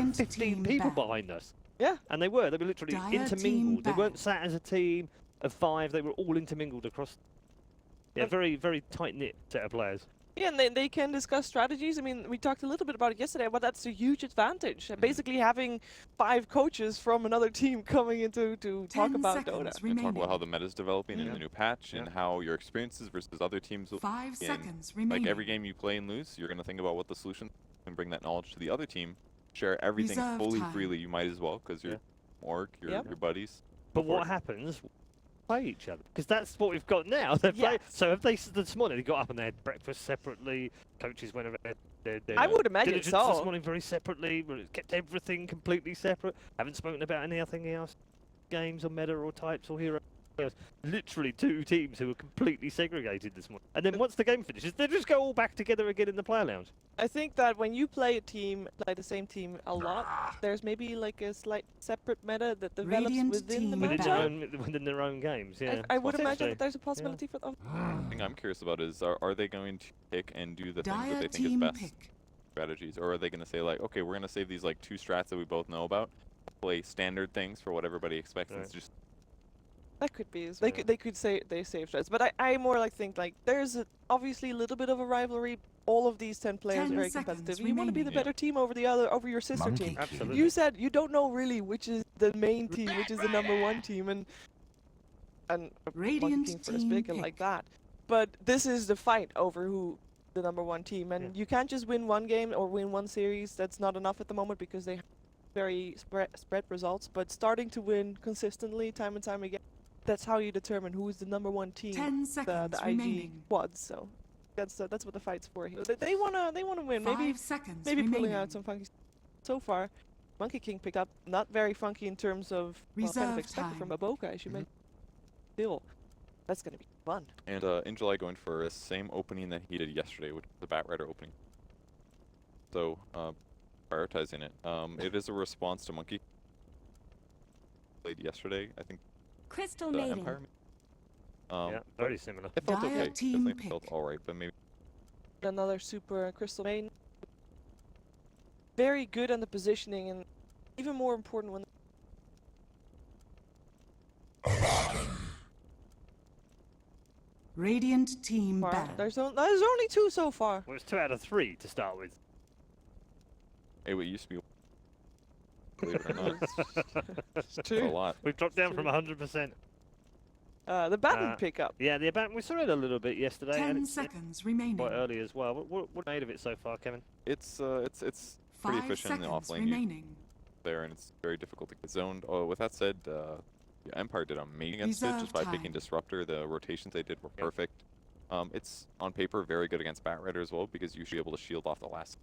about 15 people behind us. Yeah. And they were literally intermingled. They weren't sat as a team of 5, they were all intermingled across. Yeah, very, very tight-knit set of players. Yeah, and they can discuss strategies. I mean, we talked a little bit about it yesterday, but that's a huge advantage. Basically having 5 coaches from another team coming into to talk about Dota. And talk about how the meta is developing in the new patch and how your experiences versus other teams will 5 seconds remaining. Like every game you play and lose, you're going to think about what the solution and bring that knowledge to the other team. Share everything fully freely. You might as well because you're org, your buddies. But what happens? Play each other because that's what we've got now. So have they this morning? They got up and they had breakfast separately. Coaches went over their I would imagine so. This morning very separately. Kept everything completely separate. Haven't spoken about anything else, games or meta or types or heroes. Literally 2 teams who were completely segregated this morning. And then once the game finishes, they just go all back together again in the player lounge. I think that when you play the same team a lot, there's maybe like a slight separate meta that develops within the matchup. Within their own games, yeah. I would imagine that there's a possibility for them. The thing I'm curious about is, are they going to pick and do the things that they think is best strategies? Or are they going to say like, okay, we're going to save these like 2 strats that we both know about, play standard things for what everybody expects, and it's just... That could be. They could say they save strats, but I more like think like there's obviously a little bit of a rivalry. All of these 10 players are very competitive. You want to be the better team over your sister team. Absolutely. You said you don't know really which is the main team, which is the #1 team, and Radiant team for big and like that. But this is the fight over who the #1 team, and you can't just win one game or win one series. That's not enough at the moment because they have very spread results. But starting to win consistently, time and time again. That's how you determine who is the #1 team. 10 seconds the remaining. IG quads. So that's what the fight's for here. They wanna win. 5 seconds maybe remaining. pulling out some funky. So far, Monkey King picked up not very funky in terms of kind of expected from a bo2, as you mentioned. Still, that's gonna be fun. And in July, going for a same opening that he did yesterday, which was the Bat Rider opening. So prioritizing it. It is a response to Monkey. Played yesterday, I think. Crystal Maiden. Empire. Yeah, very similar. It felt okay. Definitely felt alright, but maybe another super Crystal Maiden. Very good on the positioning, and even more important when. Radiant team battle. There's only 2 so far. Well, it's 2 out of 3 to start with. Hey, what used to be. Believe it or not. It's true. A lot. We've dropped down from 100%. The baton pickup. Yeah, the baton. We saw it a little bit yesterday. 10 seconds remaining. Quite early as well. What made of it so far, Kevin? It's pretty efficient in the offlane there, and it's very difficult to get zoned. Oh, with that said, Empire did amazing against it just by picking Disruptor. The rotations they did were perfect. It's on paper very good against Bat Rider as well because you're usually able to shield off the last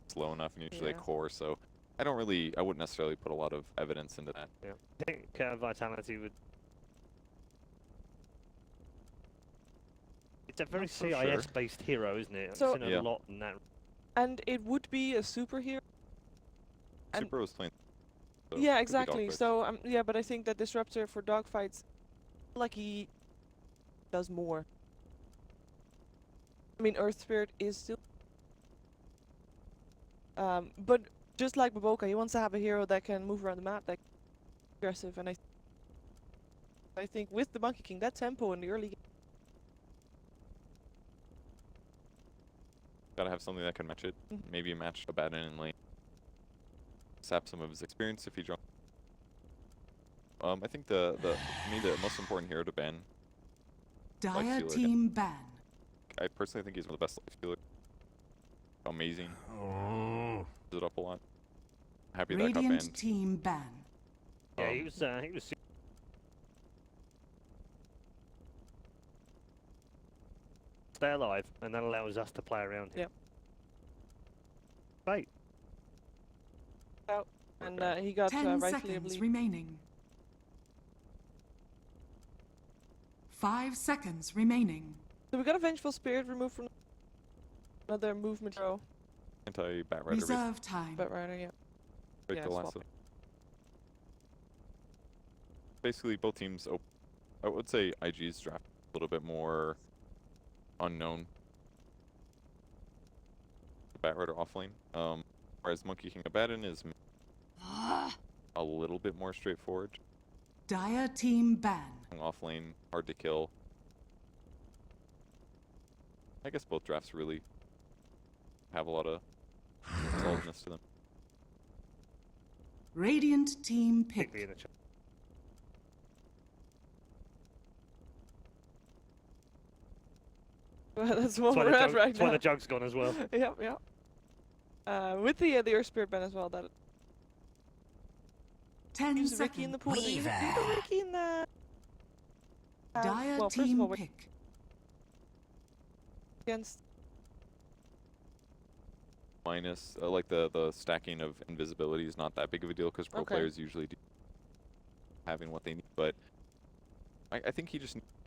slow enough, and usually they core. So I wouldn't necessarily put a lot of evidence into that. Yeah, I think Vitality would. It's a very CIS-based hero, isn't it? So I've seen a lot in that. And it would be a superhero. Super was playing. So yeah, exactly. So yeah, but I think that Disruptor for dogfights, like he does more. I mean, Earth Spirit is still. But just like bo2, he wants to have a hero that can move around the map, that aggressive, and I think with the Monkey King, that tempo in the early game. Gotta have something that can match it. Maybe match a Baton in lane. Sap some of his experience if he drops. I think for me the most important hero to ban. Dire team ban. I personally think he's one of the best life stealers. Amazing. Does it up a lot. Happy that got banned. Team ban. Yeah, he was. Stay alive, and that allows us to play around him. Yep. Right. Out, and he got 10 rightfully seconds remaining. 5 seconds remaining. So we got a Vengeful Spirit removed from another movement hero. Anti-Bat Rider. Reserve time. Bat Rider, yeah. Right, the last basically, both teams. I would say IG's draft a little bit more unknown. Bat Rider offlane. Whereas Monkey King Abaddon is a little bit more straightforward. Dire team ban. Off lane, hard to kill. I guess both drafts really have a lot of solidness to them. Radiant team pick. Big B in the chat. Well, that's That's what why we're the at jug- right that's why now. the jug's gone as well. Yep, yep. With the Earth Spirit ban as well, that 10 use Ricky in the seconds. pool. Use Ricky in the. Dire well, first of team all, we're pick. against. Minus, like the stacking of invisibility is not that big of a deal because pro Okay. players usually do having what they need. But I think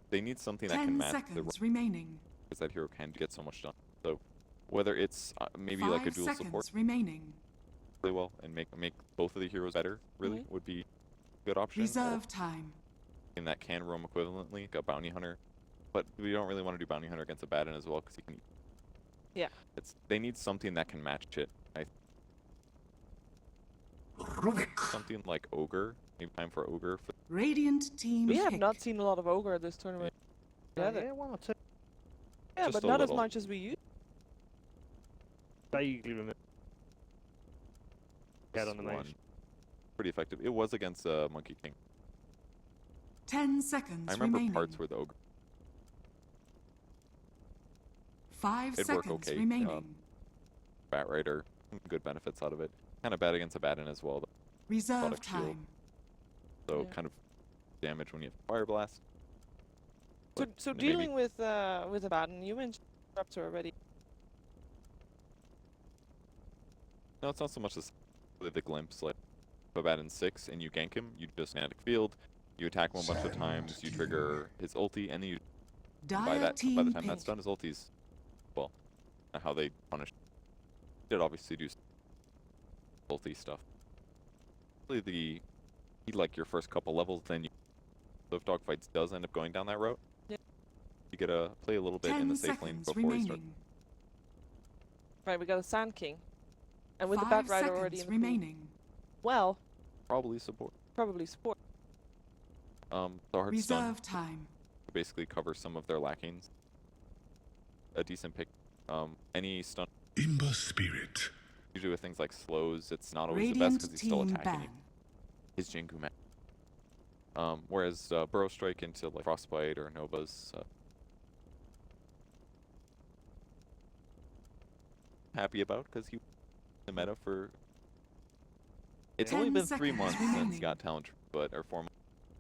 they need something that can 10 match the seconds remaining. because that hero can get so much done. So whether it's maybe like a 5 dual seconds support remaining. really well and make both of the heroes better really would be a good option. Reserve time. And that can roam equivalently, like a bounty hunter. But we don't really want to do bounty hunter against a Baden as well because he can. Yeah. They need something that can match it. Something like Ogre. Maybe time for Ogre. Radiant team We pick. have not seen a lot of Ogre this tournament. Yeah, one or two. Yeah, Just but a not as little. much as we used. Vaguely remember. Get on the One. mage. Pretty effective. It was against Monkey King. 10 seconds I remember remaining. parts where the Ogre 5 it'd work seconds okay. remaining. Bat Rider, good benefits out of it. Kind of bad against a Baden as well, though. Reserve product shield. time. So Yeah. kind of damage when you have Fire Blast. So, But so maybe- dealing with a Baden, you mentioned Raptor already. No, it's not so much the glimpse. Like, if a Baden 6 and you gank him, you just Magnetic Field, you attack him a bunch of times, you trigger his ulti, and then you by Dire the team time pick. that's done, his ulti's well, how they punish. Did obviously do ulti stuff. Really, like your first couple levels, then you. So if Dogfights does end up going down that route, Yeah. you gotta play a little bit 10 in the safe lane seconds before you start. remaining. Right, we got a Sand King. And with the 5 Bat Rider already in seconds the pool. remaining. Well, Probably support. probably support. The hard stun Reserve time. to basically cover some of their lackings. A decent pick. Any stun. Imba Spirit. Usually with things like slows, it's not always the best because Radiant he's still team attacking you. ban. His Jingu man. Whereas Burrow Strike into like Frostbite or Nova's happy about because he the meta for. It's only 10 been 3 seconds months remaining. since Got Talent, but or 4 months,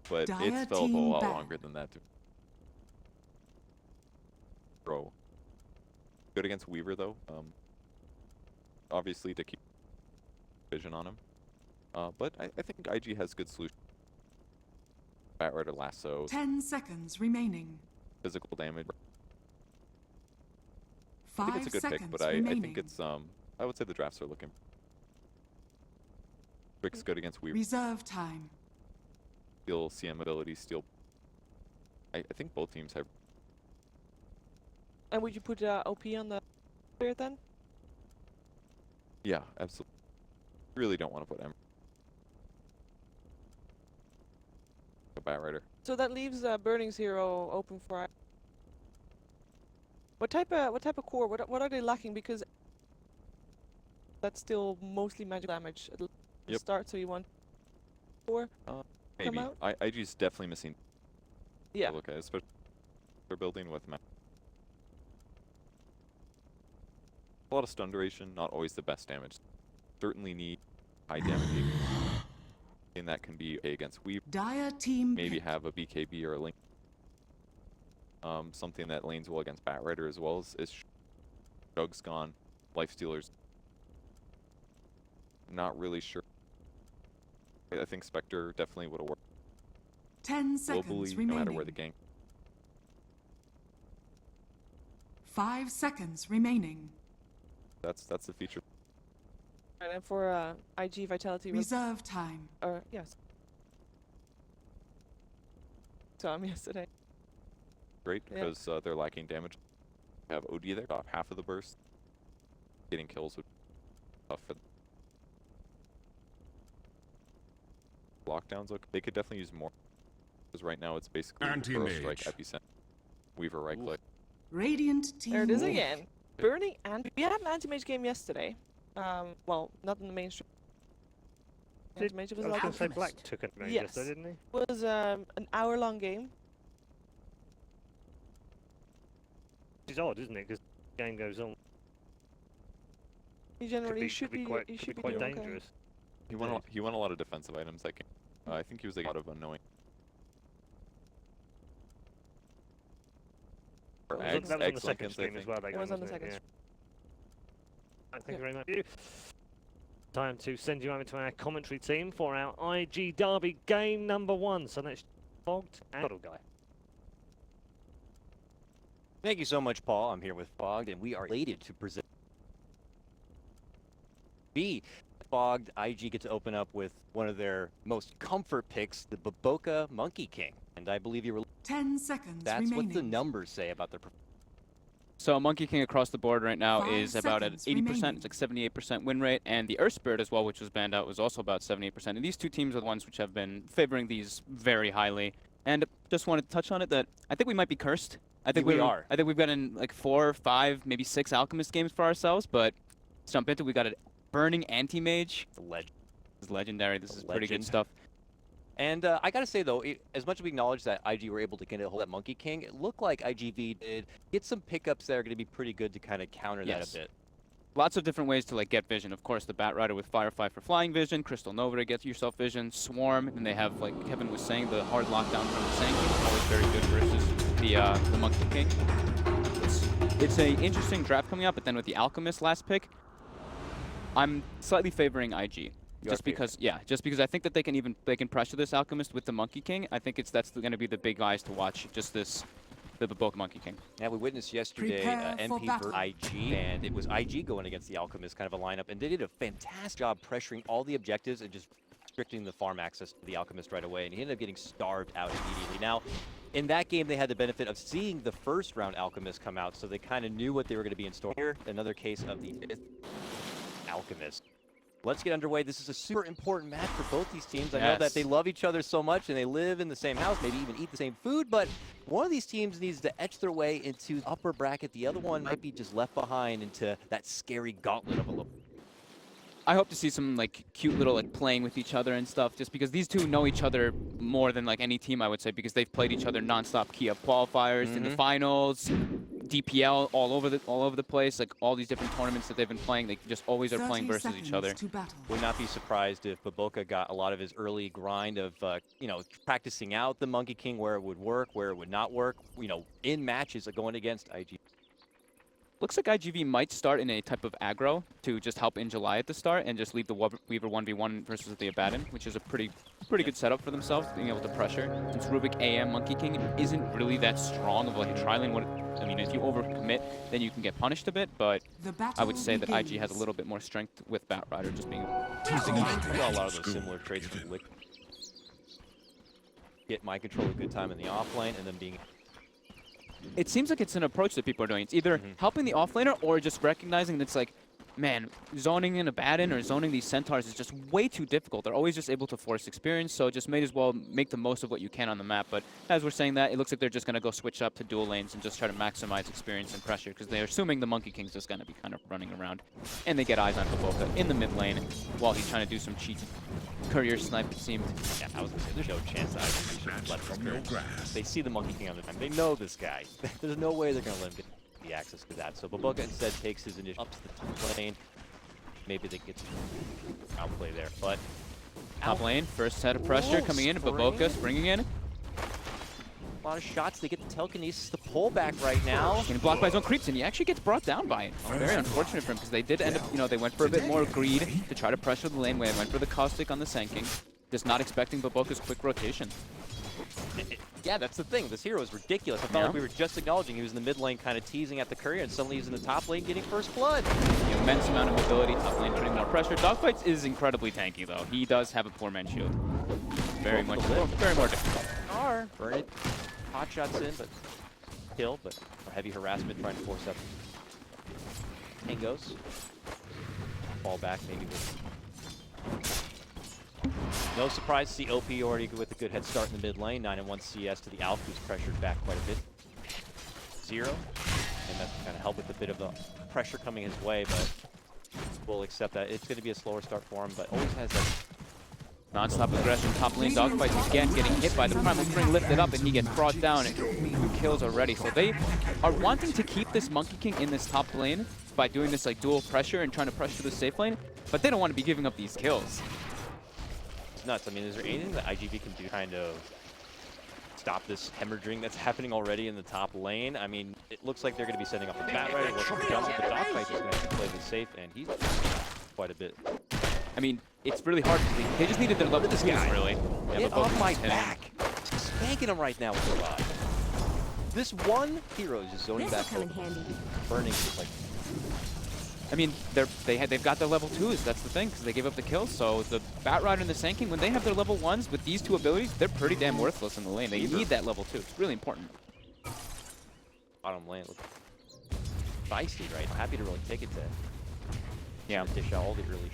but Dire it's felt a team lot ban. longer than that. Bro, good against Weaver though. Obviously to keep vision on him. But I think IG has good solutions. Bat Rider Lasso, 10 seconds remaining. physical damage. I 5 think it's a good seconds pick, but I remaining. think it's I would say the drafts are looking. Rick's good against Weaver. Reserve time. Steal CM ability, steal. I think both teams have. And would you put OP on the Spirit then? Yeah, absolutely. Really don't want to put a Bat Rider. So that leaves Burning Zero open for. What type of core? What are they lacking? Because that's still mostly magic damage at the Yep. start. So you want core? Maybe. out? IG's definitely missing. Yeah. To look at, especially they're building with a lot of stun duration, not always the best damage. Certainly need high damage. And that can be okay against Weaver. Dire team Maybe pick. have a BKB or a Link. Something that lanes well against Bat Rider as well is Jug's gone. Lifestealers. Not really sure. I think Spectre definitely would have worked 10 seconds globally, remaining. no matter where the gang. 5 seconds remaining. That's the feature. Right, and for iG.Vitality, Reserve time. yes. Saw him yesterday. Great Yeah. because they're lacking damage. Have OD there, off half of the burst. Getting kills would be tough for them. lockdowns look, they could definitely use more. Because right now it's basically Burrow Strike, Epicenter, Weaver right click. Radiant team. There it is again. Burning and we had an anti-mage game yesterday. Well, not in the mainstream. Anti-mage was I was like going to say Black took it Yes. yesterday, didn't he? It was an hour-long game. Which is odd, isn't it? Because the game goes on. He generally should be quite, he could should be be quite doing okay. dangerous. He won a lot of defensive items that game. I think he was like out of unknowing. That was on the second stream as well. It was on the second stream. Thank you very much. Time to send you over to our commentary team for our IG Derby game number 1. So that's Fogged and Little Guy. Thank you so much, Paul. I'm here with Fogged, and we are elated to present Fogged. IG get to open up with one of their most comfort picks, the bo2 Monkey King. And I believe you were 10 seconds That's remaining. what the numbers say about their performance. So Monkey King across the board right now 5 is about at seconds 80%. remaining. It's like 78% win rate, and the Earth Spirit as well, which was banned out, was also about 78%. And these two teams are the ones which have been favoring these very highly. And just wanted to touch on it that I think we might be cursed. I think We are. I think we've gotten like 4, 5, maybe 6 Alchemist games for ourselves. But let's jump into it. We got a Burning Anti-Mage. The legend. This is legendary. This is pretty good Legend. stuff. And I gotta say though, as much as we acknowledge that IG were able to get a hold of that Monkey King, it looked like iG.Vit did get some pickups that are going to be pretty good to kind of counter that a bit. Lots of different ways to like get vision. Of course, the Bat Rider with Firefly for flying vision, Crystal Nova to get yourself vision, Swarm, and they have, like Kevin was saying, the hard lockdown from the Sanky, always very good versus the Monkey King. It's a interesting draft coming up, but then with the Alchemist last pick, I'm slightly favoring IG. Just because I think that they can pressure this Alchemist with the Monkey King. I think that's going to be the big eyes to watch. Just the bo2 Monkey King. Yeah, we witnessed yesterday MP for IG, and it was IG going against the Alchemist kind of a lineup, and they did a fantastic job pressuring all the objectives and just restricting the farm access to the Alchemist right away, and he ended up getting starved out immediately. Now, in that game, they had the benefit of seeing the first round Alchemist come out, so they kind of knew what they were going to be in store. Here, another case of the 5th Alchemist. Let's get underway. This is a super important match for both these teams. I know that they love each other so much and they live in the same house, maybe even eat the same food, but one of these teams needs to etch their way into the upper bracket. The other one might be just left behind into that scary gauntlet of a little. I hope to see some like cute little like playing with each other and stuff, just because these two know each other more than like any team, I would say, because they've played each other nonstop Kiev qualifiers in the finals, DPL all over the place, like all these different tournaments that they've been playing. They just always are playing versus each other. Would not be surprised if bo2 got a lot of his early grind of practicing out the Monkey King, where it would work, where it would not work, in matches going against IG. Looks like iG.Vit might start in a type of aggro to just help in July at the start and just leave the Weaver 1v1 versus the Abaddon, which is a pretty good setup for themselves, being able to pressure. Since Rubik AM Monkey King isn't really that strong of like a tri-lane. I mean, if you overcommit, then you can get punished a bit, but I would say that IG has a little bit more strength with Bat Rider just being using it. I got a lot of those similar traits to Liquid. Get mind control a good time in the off lane, and then being... It seems like it's an approach that people are doing. It's either helping the offlaner or just recognizing that it's like, man, zoning in Abaddon or zoning these Centaurs is just way too difficult. They're always just able to force experience, so just may as well make the most of what you can on the map. But as we're saying that, it looks like they're just going to go switch up to dual lanes and just try to maximize experience and pressure, because they're assuming the Monkey King's just going to be kind of running around. And they get eyes on bo2 in the mid lane while he's trying to do some cheat courier snipe, it seemed. Yeah, I was going to say, there's no chance that IG should let this go. They see the Monkey King on the time. They know this guy. There's no way they're going to let him get the access to that. So bo2 instead takes his initiative up to the top lane. Maybe they get some outplay there, but... Top lane, first set of pressure coming in, bo2 springing in. A lot of shots, they get the telekinesis, the pullback right now. Getting blocked by his own creeps, and he actually gets brought down by it. Very unfortunate for him, because they did end up, they went for a bit more greed to try to pressure the lane. They went for the caustic on the Sanking, just not expecting bo2's quick rotation. Yeah, that's the thing. This hero is ridiculous. I felt like we were just acknowledging he was in the mid lane kind of teasing at the courier, and suddenly he's in the top lane getting first blood. The immense amount of mobility, top lane putting more pressure. Dogfights is incredibly tanky, though. He does have a poor man shield. Very more difficult. Burn it. Hot shots in, but kill, but heavy harassment trying to force up Tangos. Fall back maybe with No surprise to see OP already with a good head start in the mid lane. 9-1 CS to the Alf, who's pressured back quite a bit. 0. And that's kind of helped with a bit of the pressure coming his way, but we'll accept that. It's going to be a slower start for him, but always has that non-stop aggression, top lane dogfights again, getting hit by the Primal Spring, lifted up, and he gets brought down. 2 kills already. So they are wanting to keep this Monkey King in this top lane by doing this like dual pressure and trying to pressure the safe lane, but they don't want to be giving up these kills. It's nuts. I mean, is there anything that iG.Vit can do kind of stop this hemorrhaging that's happening already in the top lane? I mean, it looks like they're going to be setting up the bat right. It looks like the dogfight is going to play this safe, and he's quite a bit. I mean, it's really hard. They just needed their level 2s, really. Yeah, Get off my back. Spanking him right now with the rod. This one hero is just zoning back. Burning like. I mean, they've got their level 2s. That's the thing, because they gave up the kills. So the Bat Rider and the Sand King, when they have their level 1s with these 2 abilities, they're pretty damn worthless in the lane. They need that level 2. It's really important. Bottom lane looks feisty, right? Happy to really take it to. Yeah. Dish out all the early.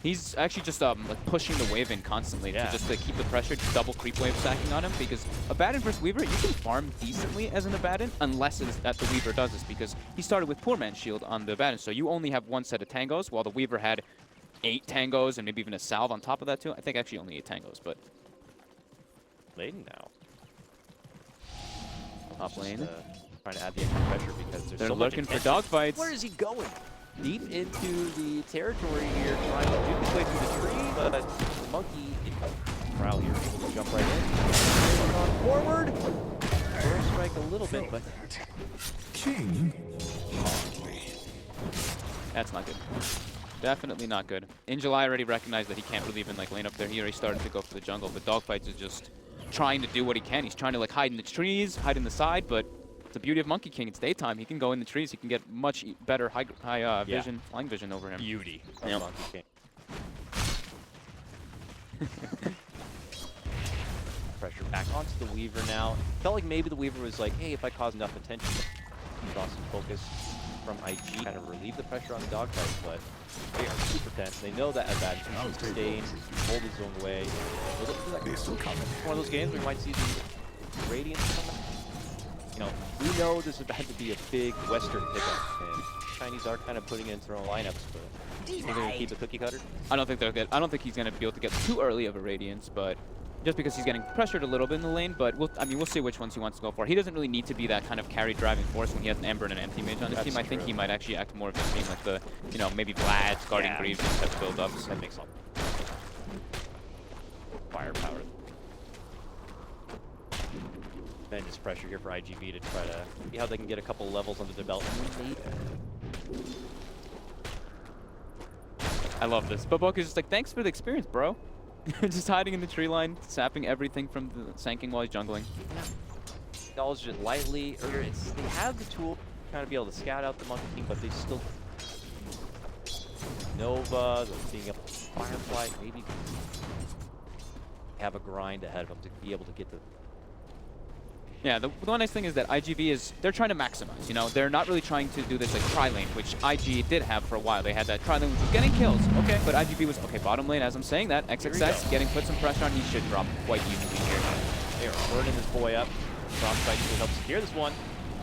He's actually just like pushing the wave in constantly to just to keep the pressure, just double creep wave stacking on him, because Abaddon versus Weaver, you can farm decently as an Abaddon unless it's that the Weaver does this, because he started with Poor Man's Shield on the Abaddon, so you only have 1 set of tangos, while the Weaver had 8 tangos and maybe even a salve on top of that too. I think actually only 8 tangos, but... Laden now. Top lane. Trying to add the extra pressure because they're so looking for dogfights. Where is he going? Deep into the territory here, trying to duke his way through the tree, but the monkey Prowl here, able to jump right in. On forward. First strike a little bit, but King. That's not good. Definitely not good. In July, I already recognized that he can't really even like lane up there. He already started to go for the jungle, but Dogfights is just trying to do what he can. He's trying to like hide in the trees, hide in the side, but the beauty of Monkey King, it's daytime. He can go in the trees. He can get much better high vision, flying vision over him. Beauty. Yep. Monkey King. Pressure back onto the Weaver now. Felt like maybe the Weaver was like, hey, if I cause enough attention, draw some focus from IG, kind of relieve the pressure on the dogfight, but they are super tense. They know that Abad can sustain, hold his own way. It's one of those games where we might see some Radiance coming. You know, we know this is about to be a big Western pickup, and Chinese are kind of putting it into their own lineups, but you think they're going to keep the cookie cutter? I don't think they'll get. I don't think he's going to be able to get too early of a Radiance, but just because he's getting pressured a little bit in the lane. But we'll see which ones he wants to go for. He doesn't really need to be that kind of carry driving force when he has an Ember and an Empty Mage on his team. I think he might actually act more of just being like the, you know, maybe Vlad's, Guardian Greaves, these type of build-ups. That makes sense. Firepower. Tremendous pressure here for iG.Vit to try to see how they can get a couple levels under their belt. I love this. But bo2 is just like, thanks for the experience, bro. Just hiding in the tree line, sapping everything from the Sand King while he's jungling. Indulge it lightly. They have the tool to kind of be able to scout out the Monkey King, but they still Nova, being up Firefly, maybe have a grind ahead of them to be able to get the. Yeah, the one nice thing is that iG.Vit is, they're trying to maximize, you know? They're not really trying to do this like tri-lane, which IG did have for a while. They had that tri-lane which was getting kills, okay, but iG.Vit was, okay, bottom lane, as I'm saying that, XXX getting put some pressure on, he should drop quite easily here. They are burning this boy up. Frostbite should help secure this one.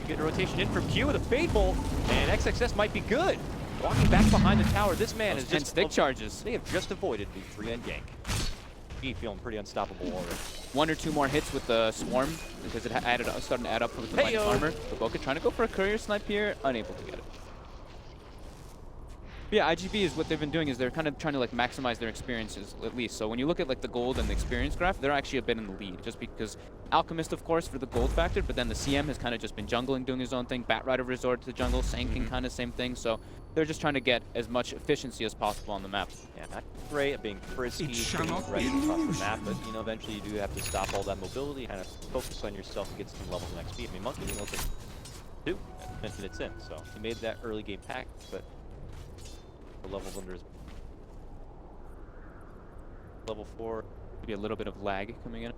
Good rotation in from Q with a Fade Bolt, and XXS might be good. Walking back behind the tower, this man is just stick charges. They have just avoided the 3-end gank. He feeling pretty unstoppable already. 1 or 2 more hits with the Swarm, because it starting to add up with the Mighty Armor. But bo2 trying to go for a courier snipe here, unable to get it. But yeah, iG.Vit is what they've been doing is they're kind of trying to like maximize their experiences at least. So when you look at like the gold and the experience graph, they're actually a bit in the lead, just because Alchemist, of course, for the gold factor, but then the CM has kind of just been jungling, doing his own thing. Bat Rider resort to the jungle, Sand King kind of same thing. So they're just trying to get as much efficiency as possible on the map. Yeah, not great at being frisky, being aggressive across the map, but you know, eventually you do have to stop all that mobility, kind of focus on yourself and get some levels of XP. I mean, Monkey King looks like 2 minutes in, so he made that early game pack, but the levels under his level 4. Maybe a little bit of lag coming in.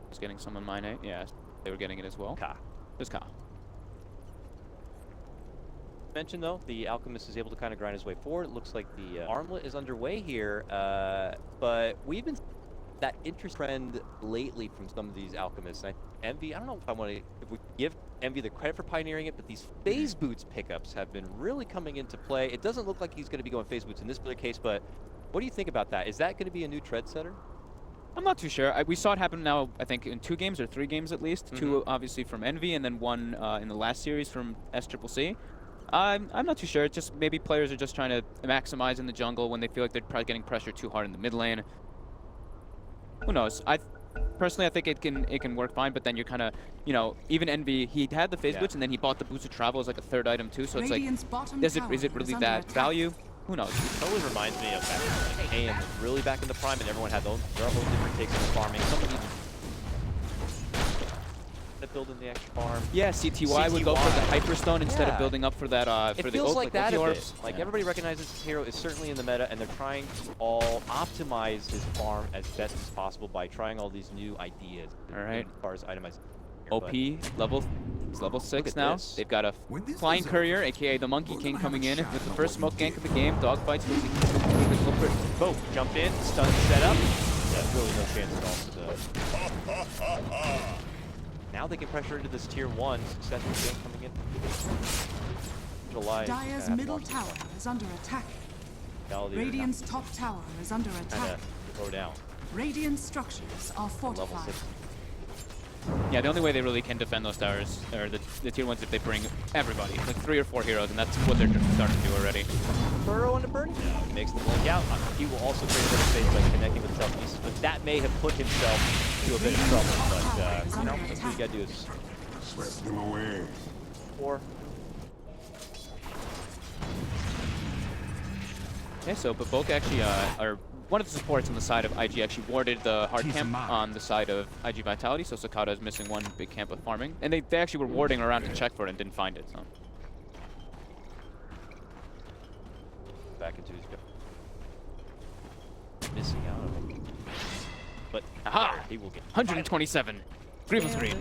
Was getting some on mine, yeah, they were getting it as well. Ka. There's Ka. Mentioned though, the Alchemist is able to kind of grind his way forward. It looks like the Armlet is underway here, but we've been that interest trend lately from some of these Alchemists. Envy, I don't know if I want to, if we give Envy the credit for pioneering it, but these phase boots pickups have been really coming into play. It doesn't look like he's going to be going phase boots in this particular case, but what do you think about that? Is that going to be a new trend setter? I'm not too sure. We saw it happen now, I think, in 2 games or 3 games at least. 2 obviously from Envy, and then 1 in the last series from SCCC. I'm not too sure. It's just maybe players are just trying to maximize in the jungle when they feel like they're probably getting pressured too hard in the mid lane. Who knows? Personally, I think it can work fine, but then you're kind of, you know, even Envy, he had the phase boots, and then he bought the boots of travel as like a 3rd item too. So it's like, is it really that value? Who knows? It totally reminds me of back when AM was really back in the prime, and everyone had their own different takes on the farming. Someone even building the extra farm. Yeah, CTY would go for the Hyperstone instead of building up for that for the feels Oak, like that a orbs. bit. Like everybody recognizes this hero is certainly in the meta, and they're trying to all optimize his farm as best as possible by trying all these new ideas. All right. As far as itemized. OP level 6 now. This. They've got a Flying Courier, aka the Monkey King, coming in with the first smoke gank of the game. Dogfights losing culprit. Boom! Jump in, stun set up. There's really no chance at all to now they can pressure into this tier 1 successful game coming in. July. Dire's middle tower is under attack. Radiant's top tower is under attack. Go down. Radiant structures are fortified. Yeah, the only way they really can defend those towers, or the tier 1s, if they bring everybody, like 3 or 4 heroes, and that's what they're starting to do already. Burrow into Burning? Yeah, he makes the blink out. He will also create a bit of space by connecting with Southeast, but that may have put himself to a bit of trouble. But, you know, that's what you gotta do is... Sweep them away. 4. Okay, so but Boke actually are one of the supports on the side of IG actually warded the hard camp on the side of iG.Vitality, so Sakata is missing 1 big camp of farming. And they actually were warding around to check for it and didn't find it, so. Back into his go. Missing out on it. But aha! He will get 127. Grievous Green.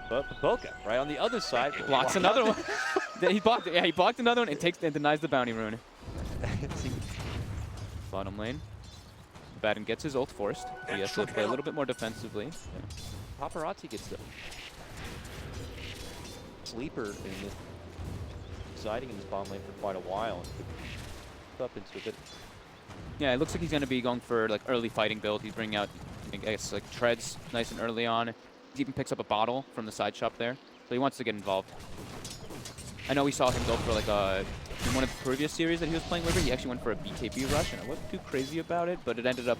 But Boca, right on the other side. Blocks another one. he blocked another one and denies the bounty rune. Bottom lane. Baden gets his ult forced. He has to play a little bit more defensively. Yeah. Paparazzi gets the sleeper in this, residing in this bottom lane for quite a while. And up into a bit. Yeah, it looks like he's going to be going for like early fighting build. He's bringing out, I guess, like treads nice and early on. He even picks up a bottle from the side shop there, so he wants to get involved. I know we saw him go for like in one of the previous series that he was playing with, he actually went for a BKB rush, and I wasn't too crazy about it, but it ended up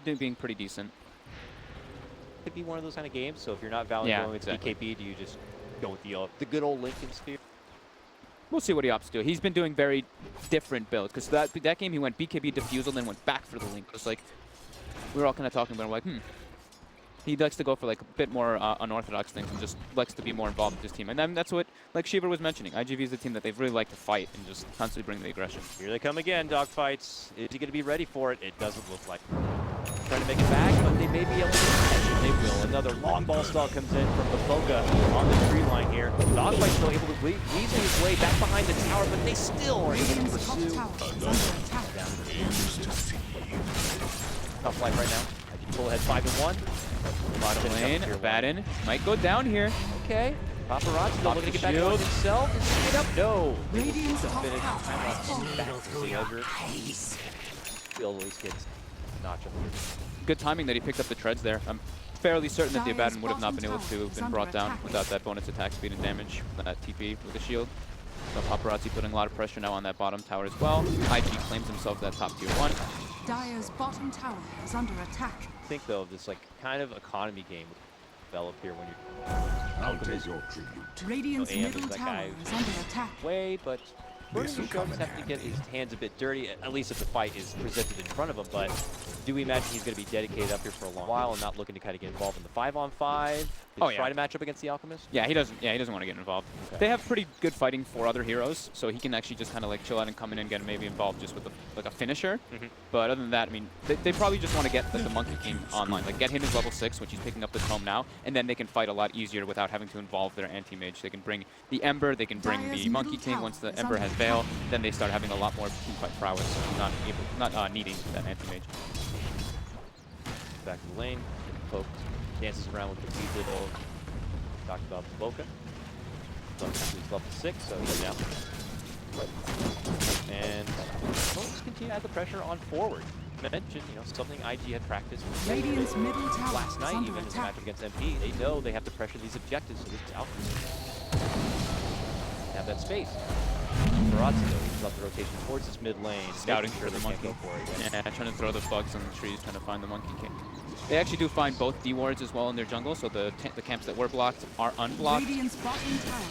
being pretty decent. Could be one of those kind of games. So if you're not going with BKB, do you just go with the good old Lincoln Sphere? We'll see what he opts to do. He's been doing very different builds, because that game he went BKB Diffusal, then went back for the Link. It was like, we were all kind of talking about it, like, He likes to go for like a bit more unorthodox things and just likes to be more involved with his team. And then that's what, like Shiva was mentioning, iG.V is the team that they really like to fight and just constantly bring the aggression. Here they come again, dogfights. Is he going to be ready for it? It doesn't look like. Trying to make it back, but they may be able to catch it. They will. Another long ball stall comes in from Baboga on the tree line here. Dogfight's still able to weasel his way back behind the tower, but they still are able to pursue. Tough life right now. Full ahead 5-1. Bottom lane, Baden might go down here. Okay. Paparazzi still looking to get back on himself. Is he get up? No. Radiant's top Still at least gets notch up. Good timing that he picked up the treads there. I'm fairly certain that the Abaddon would have not been able to have been brought down without that bonus attack speed and damage, that TP with the shield. So Paparazzi putting a lot of pressure now on that bottom tower as well. iG claims himself that top tier 1. Dire's bottom tower is under attack. I think though this like kind of economy game developed here when you're I'll take your tribute. Radiant's middle tower is under attack. Way, but Burning Sharks have to get his hands a bit dirty, at least if the fight is presented in front of him, but do we imagine he's going to be dedicated up here for a long while and not looking to kind of get involved in the 5-on-5? Try to match up against the Alchemist? Yeah, he doesn't want to get involved. Okay. They have pretty good fighting for other heroes, so he can actually just kind of like chill out and come in and get maybe involved just with like a finisher. But other than that, I mean, they probably just want to get the Monkey King online, like get him his level 6, which he's picking up the tome now, and then they can fight a lot easier without having to involve their anti-mage. They can bring the Ember, they can bring the Monkey King. Once the Ember has Veil, then they start having a lot more teamfight prowess, not needing that anti-mage. Back to the lane, Poke dances around with the Weedle. Talked about bo2. He's level 6, so he's down. And Pokes continue to add the pressure on forward. Mentioned, something IG had practiced Radiant's middle tower last night, even in the matchup against MP. They know they have to pressure these objectives, so this is Alchemist. Have that space. Barazzi, though, he's left the rotation towards this mid lane. Scouting for the monkey. Yeah, trying to throw the bugs on the trees, trying to find the Monkey King. They actually do find both D wards as well in their jungle, so the camps that were blocked are unblocked.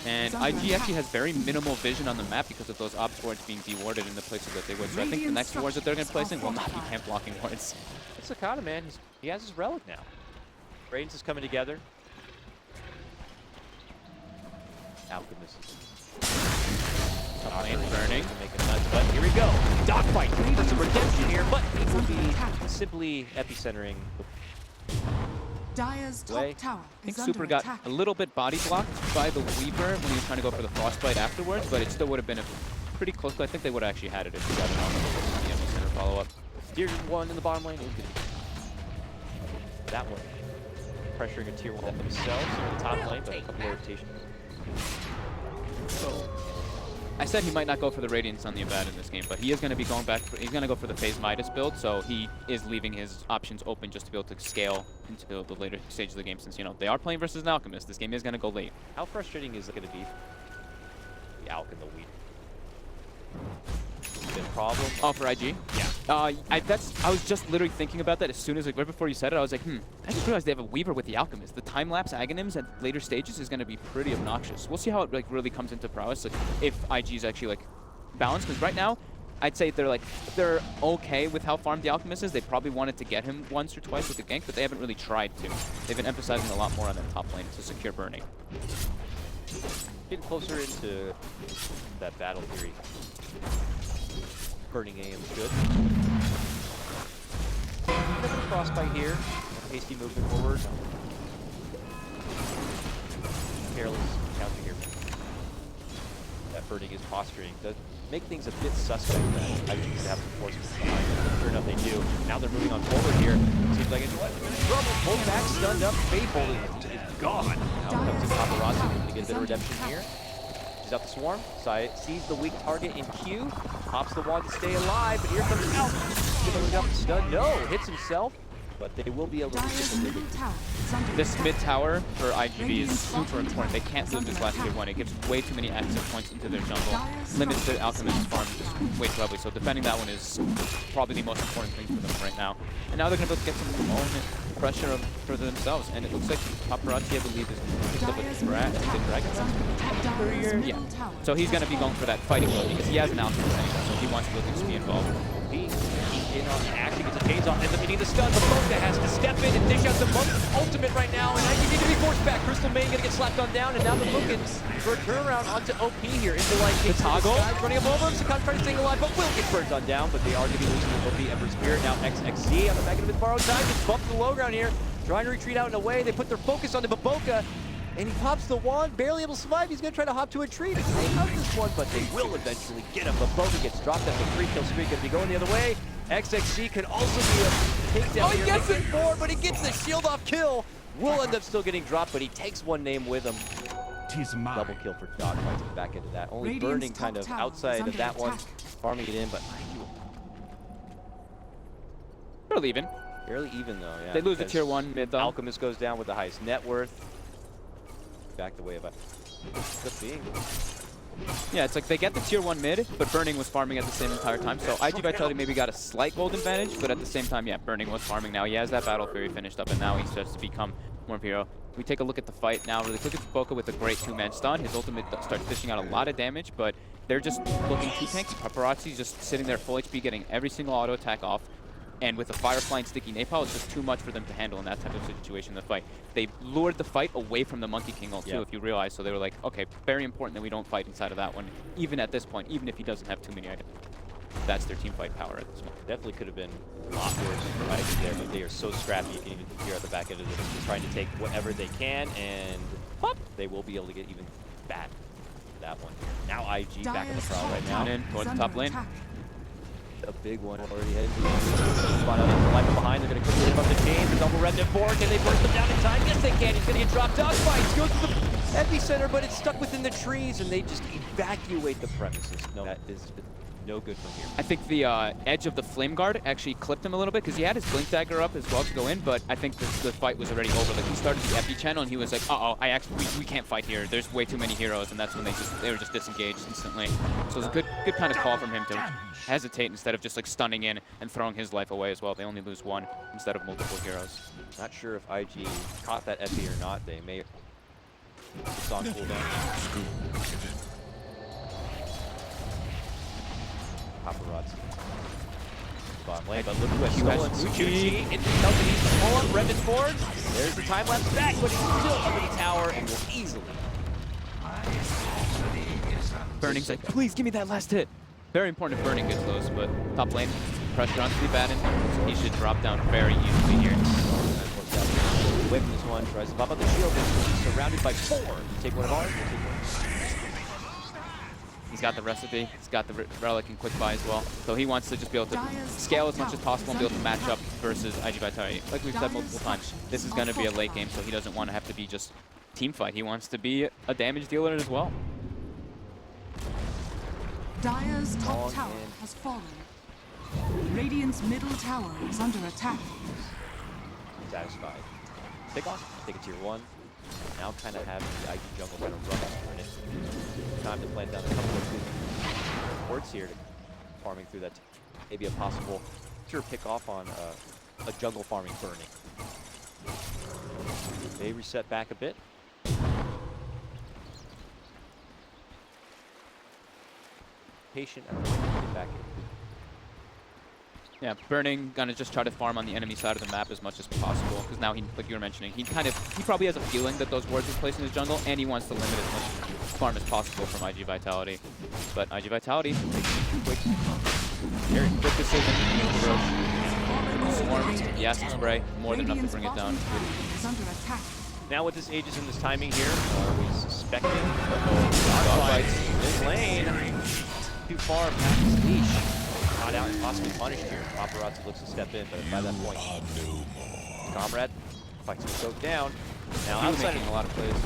And IG actually has very minimal vision on the map because of those ops wards being dewarded in the places that they would. So I think the next wards that they're going to place in will not be camp blocking wards. It's Sakata, man. He has his relic now. Radiance is coming together. Alchemist. Top lane burning. But here we go. Dogfight for some redemption here, but it will be simply epicentering. Dire's top tower I think Super got a little bit body blocked by the Weaver when he was trying to go for the Frostbite afterwards, but it still would have been a pretty close. I think they would have actually had it if he got an epicenter follow-up. Tier 1 in the bottom lane. That one. Pressuring a tier 1 themselves in the top lane, but a couple of rotations. So I said he might not go for the Radiance on the Abad in this game, but he is going to be going back. He's going to go for the Phase Midas build, so he is leaving his options open just to be able to scale into the later stage of the game. Since they are playing versus an Alchemist, this game is going to go late. How frustrating is it going to be? The Alch and the Weed. Been a problem? Oh, for IG? Yeah. I was just literally thinking about that as soon as right before you said it. I was like, I just realized they have a Weaver with the Alchemist. The time-lapse Aghanims at later stages is going to be pretty obnoxious. We'll see how it really comes into prowess, if IG is actually balanced. Because right now, I'd say they're okay with how farmed the Alchemist is. They probably wanted to get him once or twice with the gank, but they haven't really tried to. They've been emphasizing a lot more on that top lane to secure burning. Getting closer into that battle theory. Burning AM is good. A bit of a frostbite here. Hasty movement forward. Careless counter here. That burning is posturing. Does make things a bit suspect that IG could have some forces behind them. Sure enough, they do. Now they're moving on forward here. Seems like it's trouble. Pulled back, stunned up. Faithful is gone. Now comes in Paparazzi, looking to get a bit of redemption here. He's up the swarm, sees the weak target in Q, pops the wand to stay alive, but here comes Alch. Giving up stun. No, hits himself, but they will be able to get the living. This mid tower for iG.Vit is super important. They can't lose this last tier 1. It gives way too many active points into their jungle. Limits the Alchemist's farm just way too heavily. So defending that one is probably the most important thing for them right now. And now they're going to be able to get some own pressure for themselves. And it looks like Paparazzi, I believe, is picked up a Dragon. Yeah. So he's going to be going for that fighting mode because he has an Alchemist anyway, so he wants to be involved. In on action, gets a phase off, ends up getting the stun, but bo2 has to step in and dish out the ultimate right now, and iG need to be forced back. Crystal Main gonna get slapped on down, and now they're looking for a turnaround onto OP here into the toggle. Running up over him, Sakata trying to stay alive, but will get burned on down, but they are gonna be losing the OP Ember Spirit. Now XXC on the back of his borrowed time, just bumped to the low ground here, trying to retreat out and away. They put their focus on the bo2, and he pops the wand, barely able to survive. He's gonna try to hop to a tree to take out this one, but they will eventually get him. But bo2 gets dropped at the 3-kill streak, gonna be going the other way. XXC could also be a takedown here. He gets it 4, but he gets the shield off kill. Will end up still getting dropped, but he takes one name with him. Double kill for Dogfights back into that. Only Radiant's burning kind of outside of that one. Farming it in, but barely even. Barely even though, yeah. They lose the tier 1 mid though. Alchemist goes down with the highest net worth. Back the way of it. Good being. Yeah, it's like they get the tier 1 mid, but Burning was farming at the same entire time. So iG.Vitality maybe got a slight gold advantage, but at the same time, yeah, Burning was farming now. He has that Battle Fury finished up, and now he starts to become more of a hero. We take a look at the fight now. Really look at bo2 with a great two-man stun. His ultimate starts dishing out a lot of damage, but they're just looking too tanky. Paparazzi's just sitting there full HP, getting every single auto attack off. And with the Firefly and Sticky Napalm, it's just too much for them to handle in that type of situation in the fight. They lured the fight away from the Monkey King ult too, if you realize. So they were like, okay, very important that we don't fight inside of that one, even at this point, even if he doesn't have too many items. That's their team fight power at this moment. Definitely could have been a lot worse for iG there, but they are so scrappy. You can even hear at the back end of it. They're trying to take whatever they can, and pop, they will be able to get even bad for that one. Now iG back in the crowd right now. Down in towards the top lane. A big one already headed to the spot out in the light behind. They're going to quickly hit up the chain. The double red and 4. Can they burst them down in time? Yes, they can. He's going to get dropped. Dog fights. Goes to the epicenter, but it's stuck within the trees, and they just evacuate the premises. No, that is no good from here. I think the edge of the Flame Guard actually clipped him a little bit because he had his Blink Dagger up as well to go in, but I think the fight was already over. Like, he started the Epi channel and he was like, uh-oh, we can't fight here. There's way too many heroes, and that's when they were just disengaged instantly. So it was a good kind of call from him to hesitate instead of just like stunning in and throwing his life away as well. They only lose one instead of multiple heroes. Not sure if iG caught that Epi or not. They may it's on cooldown. Paparazzi. Bottom lane, but look who has stolen Fuchi. It tells him he's the pull-up. Red and forward. There's the time lapse back, but he's still under the tower and will easily. Burning's like, please give me that last hit. Very important if Burning gets those, but top lane, pressure on Steve Bannon. He should drop down very easily here. Away from this one, tries to pop up the shield, he's surrounded by 4. You take one of ours, He's got the recipe, he's got the relic and quick buy as well. So he wants to just be able to scale as much as possible and be able to match up versus iG.Vitality. Like we've said multiple times, this is going to be a late game, so he doesn't want to have to be just team fight. He wants to be a damage dealer as well. Dire's top tower has fallen. Radiant's middle tower is under attack. Satisfied. Take off, take a tier 1. Now kind of have the iG jungle kind of run through it. Time to plant down a couple of good wards here to farming through that. Maybe a possible pure pick off on a jungle farming Burning. They reset back a bit. Patient and get back in. Yeah, Burning gonna just try to farm on the enemy side of the map as much as possible because now he, like you were mentioning, he probably has a feeling that those wards are placed in his jungle and he wants to limit as much farm as possible from iG.Vitality. But iG.Vitality makes it quick, very quick decision. Swarm, the acid spray, more than enough to bring it down. Now with this Aegis and this timing here, are we suspecting dogfights in lane? Too far past his leash. Caught out and possibly punished here. Paparazzi looks to step in, but by that point, Comrade fights him soaked down. Now outside of a lot of plays,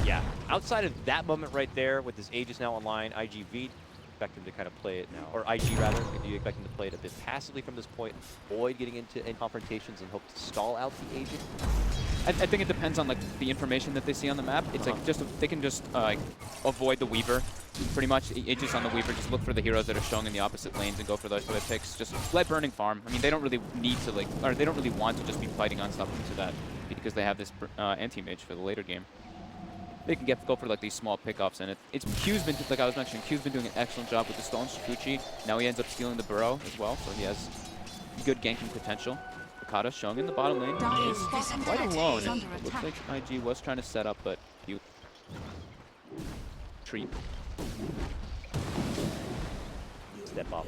outside of that moment right there, with this Aegis now online, iG.Vit, expect him to kind of play it now, or iG rather. If you expect him to play it a bit passively from this point, avoid getting into confrontations and hope to stall out the Aegis. I think it depends on like the information that they see on the map. It's like they can just avoid the Weaver. Pretty much, Aegis on the Weaver, just look for the heroes that are showing in the opposite lanes and go for those sort picks. Just let Burning farm. I mean, they don't really need to or they don't really want to just be fighting on stuff into that because they have this anti-mage for the later game. They can go for like these small pickoffs, and Q's been, like I was mentioning, Q's been doing an excellent job with the Stone Fuchi. Now he ends up stealing the Burrow as well, so he has good ganking potential. Okada showing in the bottom lane is quite alone. It looks like iG was trying to set up, but he treat. Step off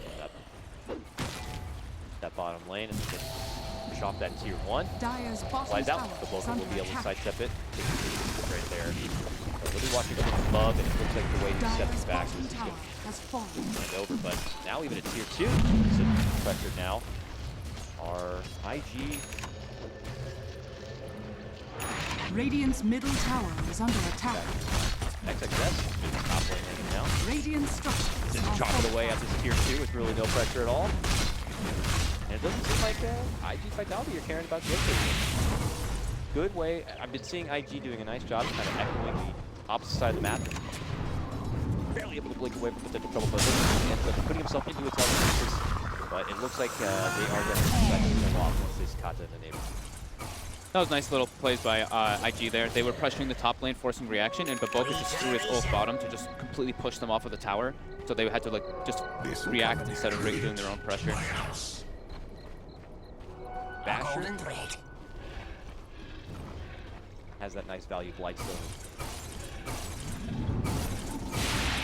that bottom lane and just push off that tier 1. Flies out. The bo2 will be able to sidestep it. Right there. Really watching from above, and it looks like the way he's stepping back is going to hand over. But now even at tier 2, he's pressured now. Our iG. Radiant's middle tower is under attack. XXS is top lane hanging now. Radiant structures just chop it away at this tier 2 with really no pressure at all. And it doesn't seem like iG.Vitality are caring about the exit. Good way. I've been seeing iG doing a nice job kind of echoing the opposite side of the map. Barely able to blink away from potential trouble, but he ends up putting himself into a tough. But it looks like they are going to be expecting him off once this Kata in the neighborhood. That was nice little plays by IG there. They were pressuring the top lane, forcing reaction, and bo2 just threw his ult bottom to just completely push them off of the tower. So they had to like just react instead of doing their own pressure. Basher has that nice value blight still.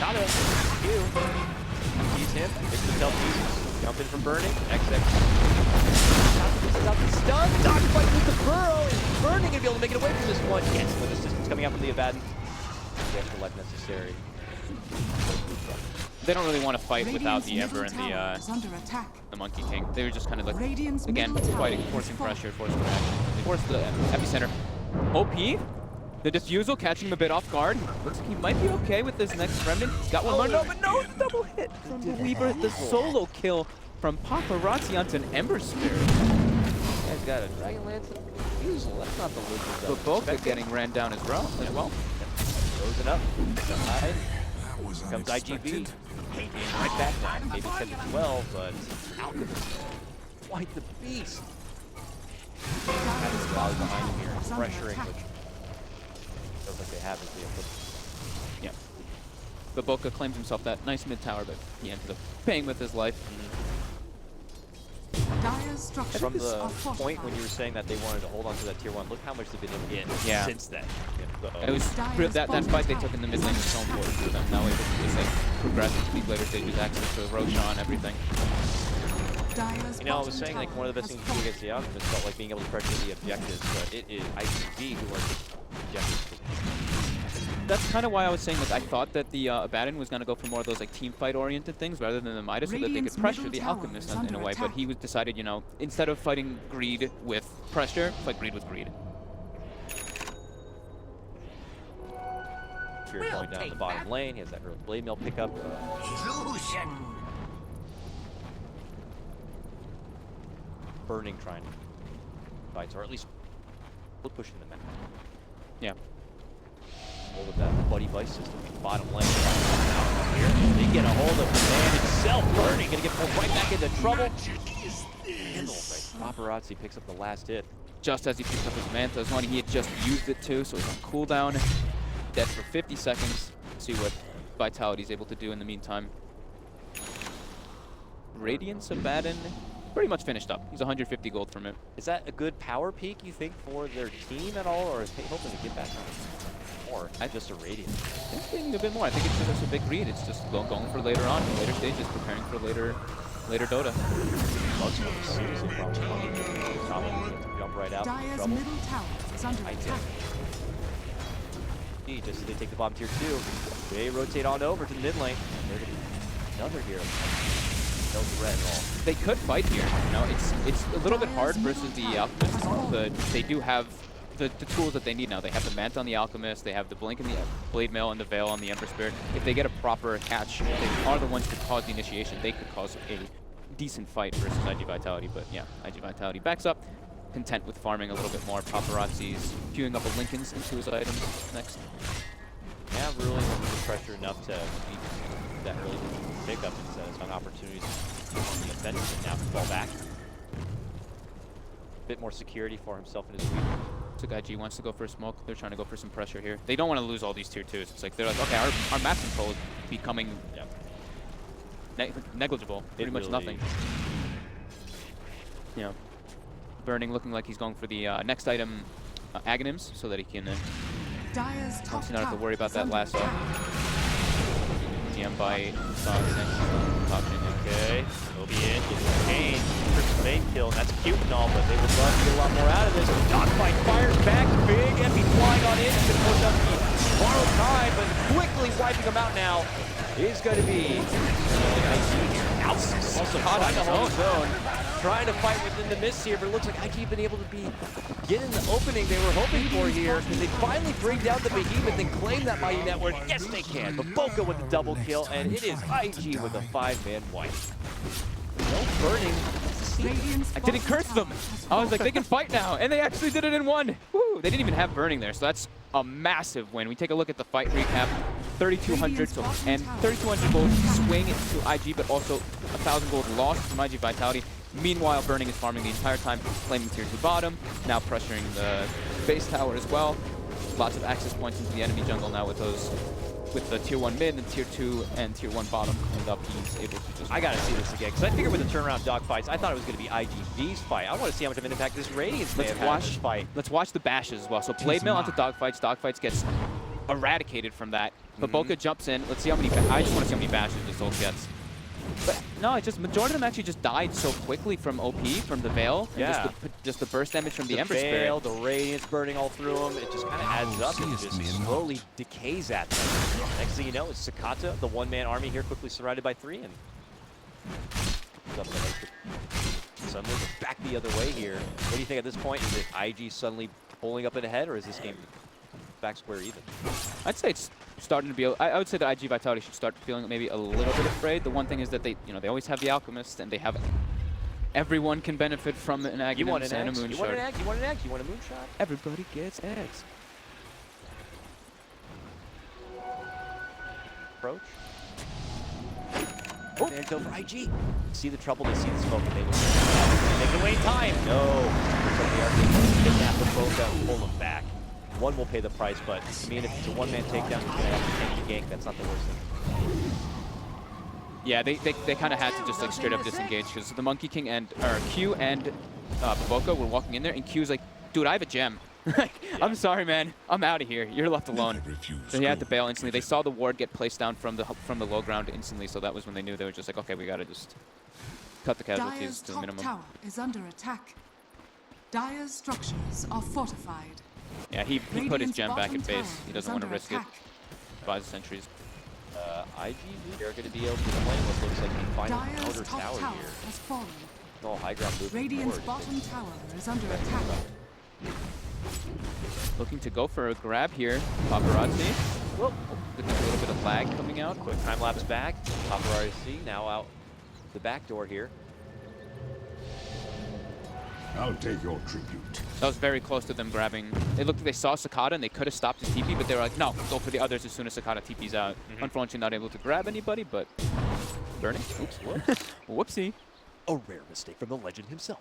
Got it. He's him. Picks himself pieces. Jumping from burning. XX. Got the stun. Dogfight with the burrow. And burning and be able to make it away from this one. Yes, with assistance coming out from the Abaddon. The extra life necessary. They don't really want to fight without the Ember and the Monkey King. They were just kind of like, again, fighting, forcing pressure, forcing reaction. They forced the epicenter. OP, the defusal catching him a bit off guard. Looks like he might be okay with this next Remnant. He's got one more. No, but no, double hit from the Weaver. The solo kill from Paparazzi onto an Ember Spirit. He's got a Dragon Lance and defusal. That's not the Wizards. But both are getting ran down as well. Frozen up. Hide. Comes iG.Vit. Right back now. Maybe 10 to 12, but Alchemist. Quite the beast. Having Volley behind him here, pressuring, which feels like they have as the yeah. But bo2 claims himself that nice mid tower, but he ended up paying with his life. From the point when you were saying that they wanted to hold on to that tier 1, look how much they've been able to get since then. It was that fight they took in the mid lane was so important for them. Now able to just like progress into these later stages, access to Roshan, everything. You know, I was saying like one of the best things to do against the Alchemist felt like being able to pressure the objectives, but it is iG.Vit who wants the objectives. That's kind of why I was saying like I thought that the Abaddon was going to go for more of those like team fight oriented things rather than the Midas, so that they could pressure the Alchemist in a way. But he was decided, you know, instead of fighting greed with pressure, fight greed with greed. Fear going down the bottom lane. He has that early blade mill pickup. Illusion. Burning trying to fight, or at least pushing them out. Yeah. Hold of that buddy vice system. Bottom lane. Out here. They get a hold of the man himself. Burning. Gonna get pulled right back into trouble. Paparazzi picks up the last hit. Just as he picks up his Manta's one, he had just used it too, so he's on cooldown. Dead for 50 seconds. See what Vitality's able to do in the meantime. Radiance Abaddon pretty much finished up. He's 150 gold from it. Is that a good power peak, you think, for their team at all, or is they hoping to get back more? Just a Radiance. I think maybe a bit more. I think it's just a big read. It's just going for later on, later stages, preparing for later Dota. Bugs will seriously probably jump right out. Dire's middle tower is under attack. Just they take the bottom tier 2. They rotate on over to the mid lane. They're gonna be another hero. No threat at all. They could fight here. You know, it's a little bit hard versus the Alchemist, but they do have the tools that they need now. They have the Manta on the Alchemist, they have the Blink in the Blade Mail and the Veil on the Ember Spirit. If they get a proper catch, they are the ones to cause the initiation. They could cause a decent fight versus iG.Vitality, but yeah, iG.Vitality backs up. Content with farming a little bit more. Paparazzi's queuing up a Linken's into his items next. Yeah, really looking for pressure enough to beat that early pickup and satisfying opportunities on the offensive and now to fall back. A bit more security for himself and his weaver. Looks like IG wants to go for a smoke. They're trying to go for some pressure here. They don't want to lose all these tier 2s. It's like they're like, okay, our map control is becoming negligible. Pretty much nothing. Yeah. Burning looking like he's going for the next item, Aghanim's, so that he can obviously not have to worry about that last up. GM by Okay, he'll be in, get the chain, first main kill, and that's cute and all, but they would love to get a lot more out of this. Dogfight fires back, big, Epi flying on in, it's going to force up the borrowed time, but quickly wiping him out now is going to be also caught on his own. Trying to fight within the mist here, but it looks like iG been able to get in the opening they were hoping for here. Can they finally bring down the behemoth and claim that mighty network? Yes, they can. But bo2 with the double kill, and it is iG with a 5-man wipe. No burning. I didn't curse them. I was like, they can fight now, and they actually did it in one. Woo! They didn't even have burning there, so that's a massive win. We take a look at the fight recap. 3,200 and 3,200 gold swing to iG, but also 1,000 gold lost from iG.Vitality. Meanwhile, Burning is farming the entire time, claiming tier 2 bottom, now pressuring the base tower as well. Lots of access points into the enemy jungle now with the tier 1 mid and tier 2 and tier 1 bottom cleaned up. He's able to just... I gotta see this again, because I figured with the turnaround dogfights, I thought it was going to be iG.Vit's fight. I want to see how much of an impact this Radiance may have had in this fight. Let's watch the bashes as well. So Blade Mail onto dogfights. Dogfights gets eradicated from that. But bo2 jumps in. Let's see how many... I just want to see how many bashes this ult gets. But no, it's just majority of them actually just died so quickly from OP, from the Veil. Yeah. And just the burst damage from the Ember Veil, Spirit. the Radiance burning all through them. It just kind of adds up and just slowly decays at them. Next thing you know, it's Sakata, the one-man army here, quickly surrounded by 3. And suddenly we're back the other way here. What do you think at this point? Is it IG suddenly pulling up ahead, or is this game back square even? I'd say it's starting to be... I would say that iG.Vitality should start feeling maybe a little bit afraid. The one thing is that they always have the Alchemist, and they have... Everyone can benefit from an Aghanim and a Moonshot. You want an egg? You want an egg? You want a Moonshot? Everybody gets eggs. Approach. Oh, there go for IG. See the trouble, they see the smoke, and they will make it away in time. No. So they are going to kidnap the bo2 and pull them back. One will pay the price, but I mean, if it's a one-man takedown, he's going to have to tank the gank. That's not the worst thing. Yeah, they kind of had to just like straight up disengage because the Monkey King and Q and bo2 were walking in there, and Q's like, dude, I have a gem. I'm sorry, man. I'm out of here. You're left alone. So he had to bail instantly. They saw the ward get placed down from the low ground instantly, so that was when they knew they were just like, okay, we gotta just cut the casualties to the minimum. Tower is under attack. Dire's structures are fortified. Yeah, he put his gem back at base. He doesn't want to risk it. Buys the sentries. iG.Vit are going to be able to play what looks like the final outer tower here. Has fallen. All high ground movement Radiant's forward. bottom tower is under attack. Looking to go for a grab here. Paparazzi. Whoop. Looking at a little bit of lag coming out. Quick time lapse back. Paparazzi now out the back door here. I'll take your tribute. That was very close to them grabbing. It looked like they saw Sakata and they could have stopped his TP, but they were like, no, go for the others as soon as Sakata TP's out. Unfortunately, not able to grab anybody, but Burning. Oops. Whoopsie. A rare mistake from the legend himself.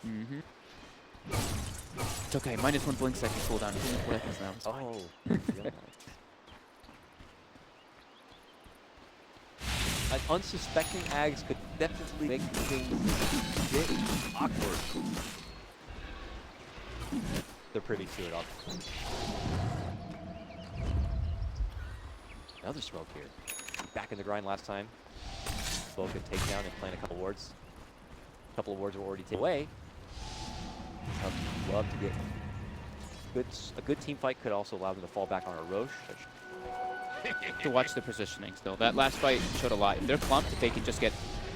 It's okay. -1 blink second cooldown. 4 seconds now. It's fine. Oh. Yeah. An unsuspecting Ags could definitely make things a bit awkward. They're privy to it, obviously. Another smoke here. Back in the grind last time. bo2 could take down and plant a couple wards. A couple of wards were already taken away. I'd love to get a good team fight. Could also allow them to fall back on a Roche. To watch the positioning still. That last fight showed a lot. If they're clumped, they can just get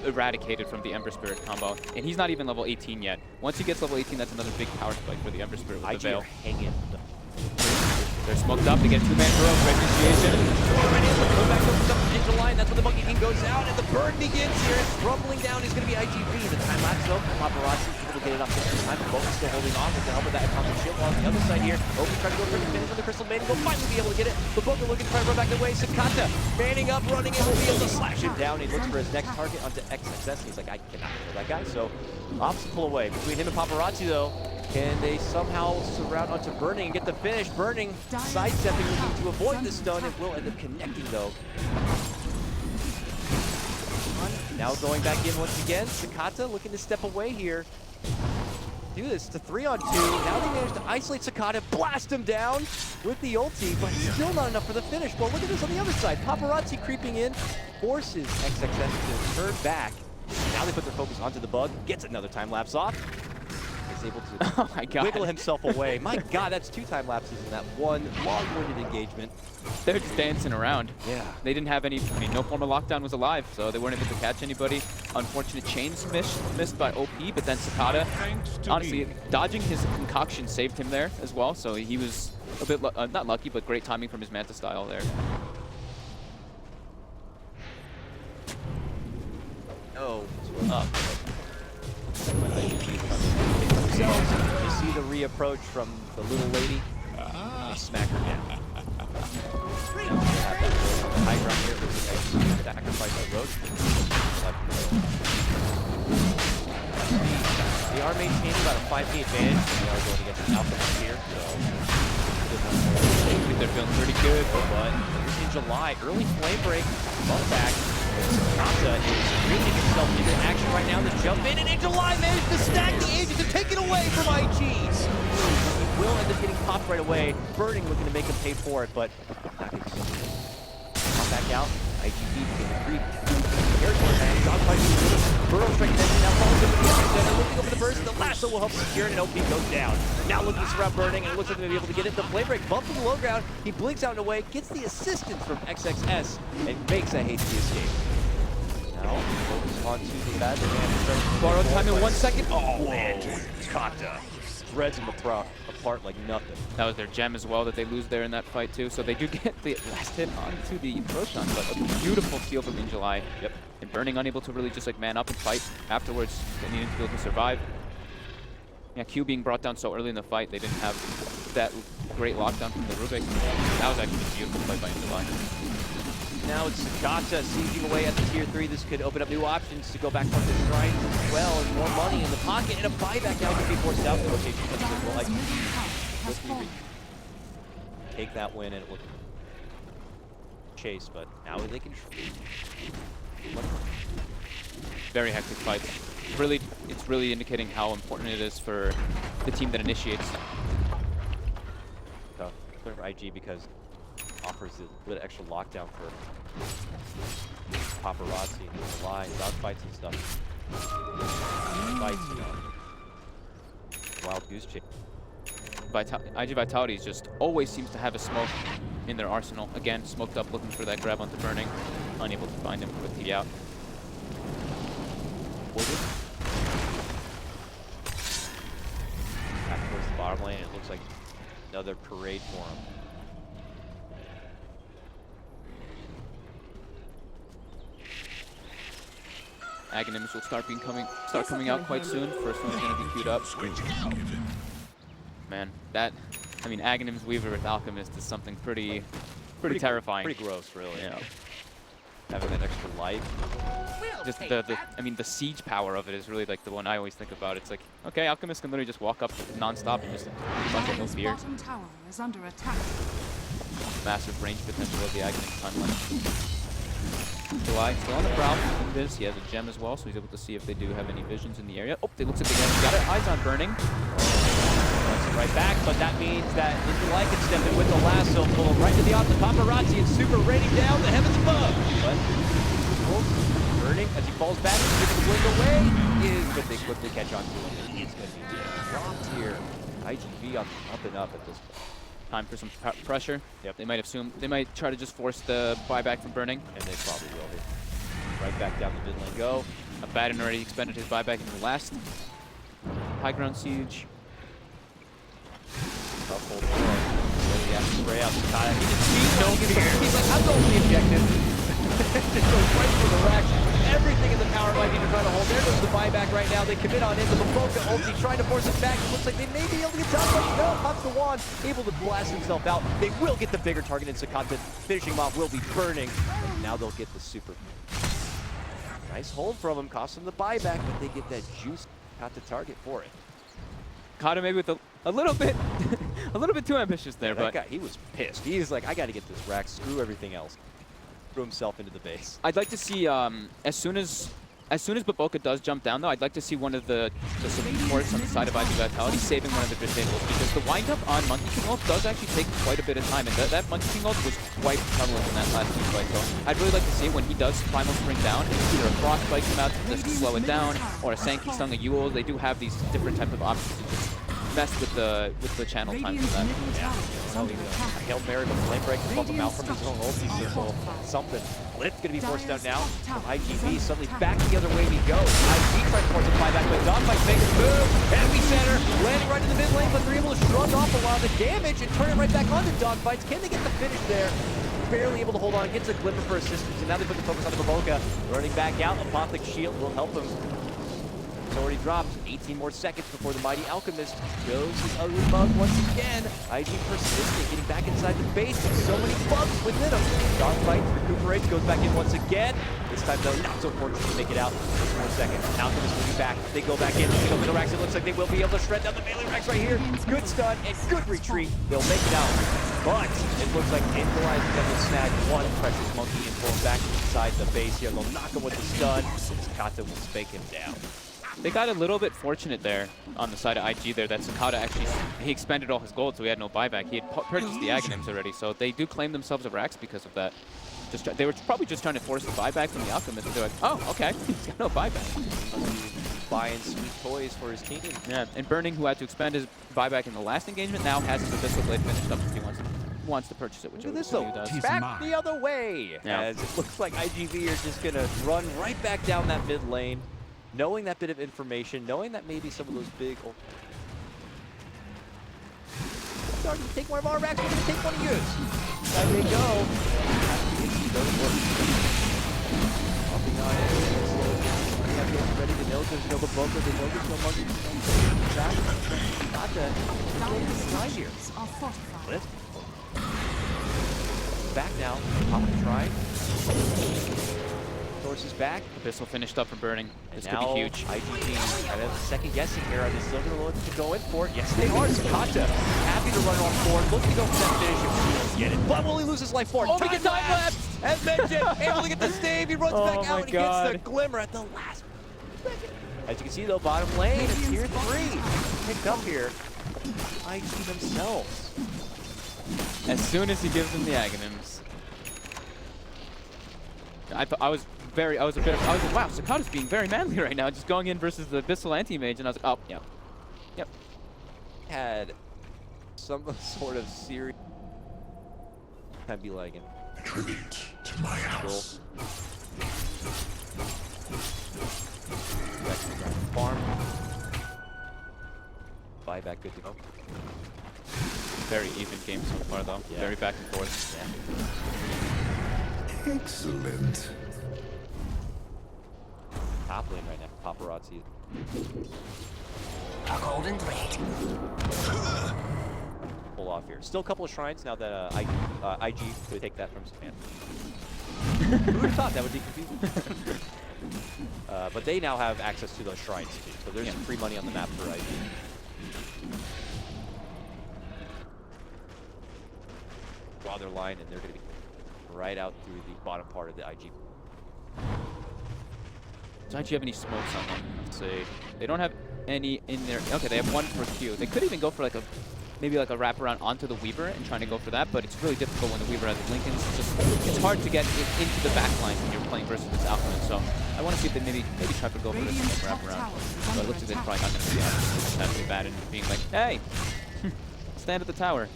eradicated from the Ember Spirit combo. And he's not even level 18 yet. Once he gets level 18, that's another big power spike for the Ember Spirit with the Veil. Hanging. They're smoked up. They get 2-man throw. Renunciation. Go back over the ninja line. That's when the Monkey King goes out, and the burn begins here. Rumbling down is going to be iG.Vit. The time lapse though. Paparazzi able to get it up there. Time bo2 still holding on with the help of that atomic shield. While on the other side here, Obi trying to go for the finish on the Crystal Maiden. Will finally be able to get it. But bo2 looking to try to run back the way. Sakata manning up, running in, will be able to slash him down. He looks for his next target onto XXS. He's like, I cannot kill that guy. So opposite pull away between him and Paparazzi though. Can they somehow surround onto Burning and get the finish? Burning sidestepping, looking to avoid the stun, and will end up connecting though. Now going back in once again. Sakata looking to step away here. Do this to 3-on-2. Now they managed to isolate Sakata, blast him down with the ulti, but still not enough for the finish. Well, look at this on the other side. Paparazzi creeping in, forces XXS to turn back. Now they put their focus onto the bug, gets another time lapse off. He's able to wiggle himself away. My God, that's 2 time lapses in that one long-winded engagement. They're just dancing around. Yeah. They didn't have any, no form of lockdown was alive, so they weren't able to catch anybody. Unfortunate chains missed by OP, but then Sakata, honestly, dodging his concoction saved him there as well, so he was a bit, not lucky, but great timing from his Manta style there. Oh, up. You see the reapproach from the little lady. They smack her down. High ground here. Sacrifice the road. They are maintaining about a 5K advantage, but they are going against the Alchemist here, so I think they're feeling pretty good. but in July, early flame break, bump back. Kata is bringing himself into action right now to jump in, and in July managed to stack the agents and take it away from IG. He will end up getting popped right away. Burning looking to make him pay for it, but not going to pop back out. iG.Vit can creep. Territory man, dogfight Burrow strike attention now falls over the epicenter, looking over the burst, and the lasso will help secure it, and OP goes down. Now looking to surround Burning, and it looks like they'll be able to get it. The flame break bumps to the low ground. He blinks out and away, gets the assistance from XXS, and makes a hasty escape. Now, focus onto the bad man. Borrowed time in 1 second. Oh, man. Kata spreads him apart like nothing. That was their gem as well that they lose there in that fight too. So they do get the last hit onto the Roshan, but a beautiful steal from in July. Yep. And Burning unable to really just like man up and fight afterwards. They needed to be able to survive. Yeah, Q being brought down so early in the fight, they didn't have that great lockdown from the Rubik. That was actually a beautiful fight by in July. Now it's Kata sieging away at the tier 3. This could open up new options to go back on the shrine as well, and more money in the pocket, and a buyback now could be forced out. The rotation comes as well. Like, take that win and it will chase, but now they can. Very hectic fights. Really, it's really indicating how important it is for the team that initiates. For IG because offers a little bit extra lockdown for paparazzi and the line, dog fights and stuff. Fights, you know. Wild goose chase. iG.Vitality just always seems to have a smoke in their arsenal. Again, smoked up, looking for that grab onto Burning. Unable to find him with the out. Back towards the bottom lane, it looks like another parade for him. Aghanims will start coming out quite soon. First one's gonna be queued up. Man, I mean, Aghanims Weaver with Alchemist is something pretty terrifying. Pretty gross, really. Yeah. Having that extra life. Just I mean, the siege power of it is really like the one I always think about. It's like, okay, Alchemist can literally just walk up non-stop and just bunch of no fear. Bottom tower is under attack. Massive range potential of the Aghanim timeline. July still on the prowl. This, he has a gem as well, so he's able to see if they do have any visions in the area. Oh, they looks like they got it. Eyes on Burning. Right back, but that means that July can step in with the lasso, pull him right to the opposite. Paparazzi and Super raining down the heavens above. But Burning, as he falls back, giving the blink away, but they quickly catch on to him. And he's going to be dropped here. iG.Vit up and up at this point. Time for some pressure. Yep. They might try to just force the buyback from Burning. And they probably will hit. Right back down the mid lane go. Abaddon already expended his buyback in the last. High ground siege. Tough hold for him. He has to spray out the kayak. He just sees no fear. He's like, I'm going for the objective. Just goes right for the rack. Everything in the power might be to try to hold. There goes the buyback right now. They commit on into the bo2 ulti, trying to force it back. It looks like they may be able to get done, but no, pops the wand, able to blast himself out. They will get the bigger target in Sakata. Finishing him off will be Burning. And now they'll get the super. Nice hold from him, cost them the buyback, but they get that juice Sakata target for it. Caught him maybe with a little bit, a little bit too ambitious there, Yeah, but that guy, he was pissed. He's like, I got to get this rack. Screw everything else. Threw himself into the base. I'd like to see as soon as bo2 does jump down, though, I'd like to see one of the supports on the side of iG.Vitality saving one of the disables, because the windup on Monkey King ult does actually take quite a bit of time, and that Monkey King ult was quite prevalent in that last team fight. So I'd really like to see when he does Primal Spring down, either a Frostbite come out just to slow it down, or a Sankey Stung, a Yule. They do have these different types of options to just mess with the channel time for that. Yeah. Hail Mary, but Flame Break can bump him out from his own ulti circle. Something. Blitz going to be forced out now from iG.Vit. Suddenly back the other way he goes. iG tries to force a flyback, but Dogfight makes a move. Heavy center, landing right in the mid lane, but they're able to shrug off a lot of the damage and turn it right back onto Dogfights. Can they get the finish there? Barely able to hold on, gets a glimmer for assistance, and now they put the focus on the bo2. Running back out, Apothic Shield will help him. It's already dropped. 18 more seconds before the mighty Alchemist goes his ugly mug once again. IG persistent, getting back inside the base. So many bugs within him. Dogfight recuperates, goes back in once again. This time though, not so fortunate to make it out. 6 more seconds. Alchemist moving back. They go back in. Go for the racks. It looks like they will be able to shred down the melee racks right here. Good stun and good retreat. They'll make it out. But it looks like Angelize is going to snag one precious monkey and pull him back inside the base here. They'll knock him with the stun. Sakata will spake him down. They got a little bit fortunate there on the side of IG there that Sakata actually, he expended all his gold, so he had no buyback. He had purchased the Aghanims already, so they do claim themselves a Rax because of that. They were probably just trying to force the buyback from the Alchemist, but they're like, oh, okay, he's got no buyback. Buying sweet toys for his team. Yeah, and Burning, who had to expend his buyback in the last engagement, now has his Abyssal Blade finished up if he wants to purchase it, which Look at this he though, does. back the other way. Yeah. As it looks like iG.Vit are just going to run right back down that mid lane, knowing that bit of information, knowing that maybe some of those big... Starting to take one of our racks, we're going to take one of yours. There they go. Hopping on in. We have those ready to know there's no Boca, they know there's no monkey. Back. Not the right here. Let's back now. Pop the try. Source is back. Abyssal finished up for Burning. This could now be huge. iG.Vit kind of second guessing here. Are they still going to look to go in for it? Yes, they are. Sakata happy to run on board. Looking to go for that finish if he does get it. But will he lose his life for it? Oh, we get time lapse! As mentioned, able to get the save. He runs back out and he gets the glimmer at the last second. As you can see though, bottom lane is tier 3. Picked up here. IG themselves. As soon as he gives them the Aghanims. I was like, wow, Sakata's being very manly right now, just going in versus the Abyssal Anti-Mage, and I was like, oh, yeah. Yep. Had some sort of serious... I'd be like him. Tribute to my house. Back to the ground farm. Buyback good to go. Very even game so far, though. Yeah. Very back and forth. Yeah. Excellent. Top lane right now. Paparazzi. A golden blade. Pull off here. Still a couple of shrines now that IG could take that from Japan. Who would have thought that would be confusing? But they now have access to those shrines too. So there's some free money on the map for IG. Draw their line and they're going to be right out through the bottom part of the IG. Does IG have any smokes on them? Let's see. They don't have any in there. Okay, they have one for Q. They could even go for like a, maybe like a wraparound onto the Weaver and trying to go for that, but it's really difficult when the Weaver has Lincolns. It's hard to get it into the back line when you're playing versus this Alchemist. So I want to see if they maybe try to go for this wraparound. So it looks like they're probably not going to be that too bad and being like, hey, stand at the tower.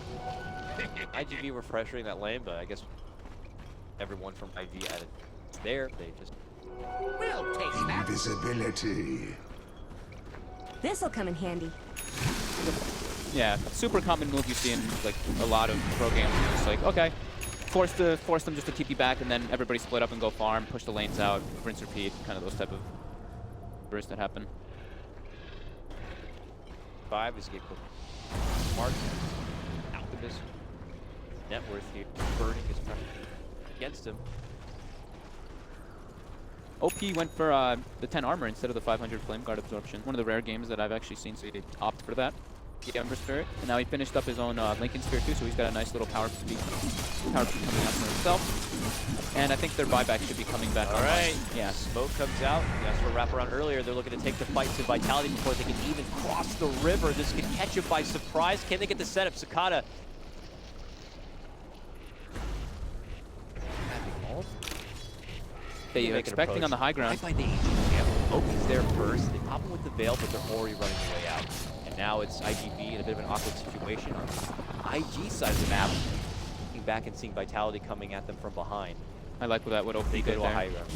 iG.Vit were pressuring that lane, but I guess everyone from IG had it there. They just... We'll take that. Invisibility. This'll come in handy. Yeah, super common move you see in like a lot of pro games. It's like, okay, force them just to TP back, and then everybody split up and go farm, push the lanes out, rinse, repeat, kind of those type of bursts that happen. 5 is get quick. Smart. Alchemist. Net worth here. Burning is against him. OP went for the 10 armor instead of the 500 flame guard absorption. One of the rare games that I've actually seen, so he opted for that. The Ember Spirit, and now he finished up his own Lincoln Sphere too, so he's got a nice little power speed coming out for himself. And I think their buyback should be coming back. All right. Yeah. Smoke comes out. That's for wraparound earlier. They're looking to take the fight to Vitality before they can even cross the river. This could catch him by surprise. Can they get the setup? Sakata. They are expecting on the high ground. Right by the AG. Oki's there first. They pop him with the veil, but they're already running the way out. And now it's iG.Vit in a bit of an awkward situation on the IG side of the map. Looking back and seeing Vitality coming at them from behind. I like what OP They did go to a there. high ground.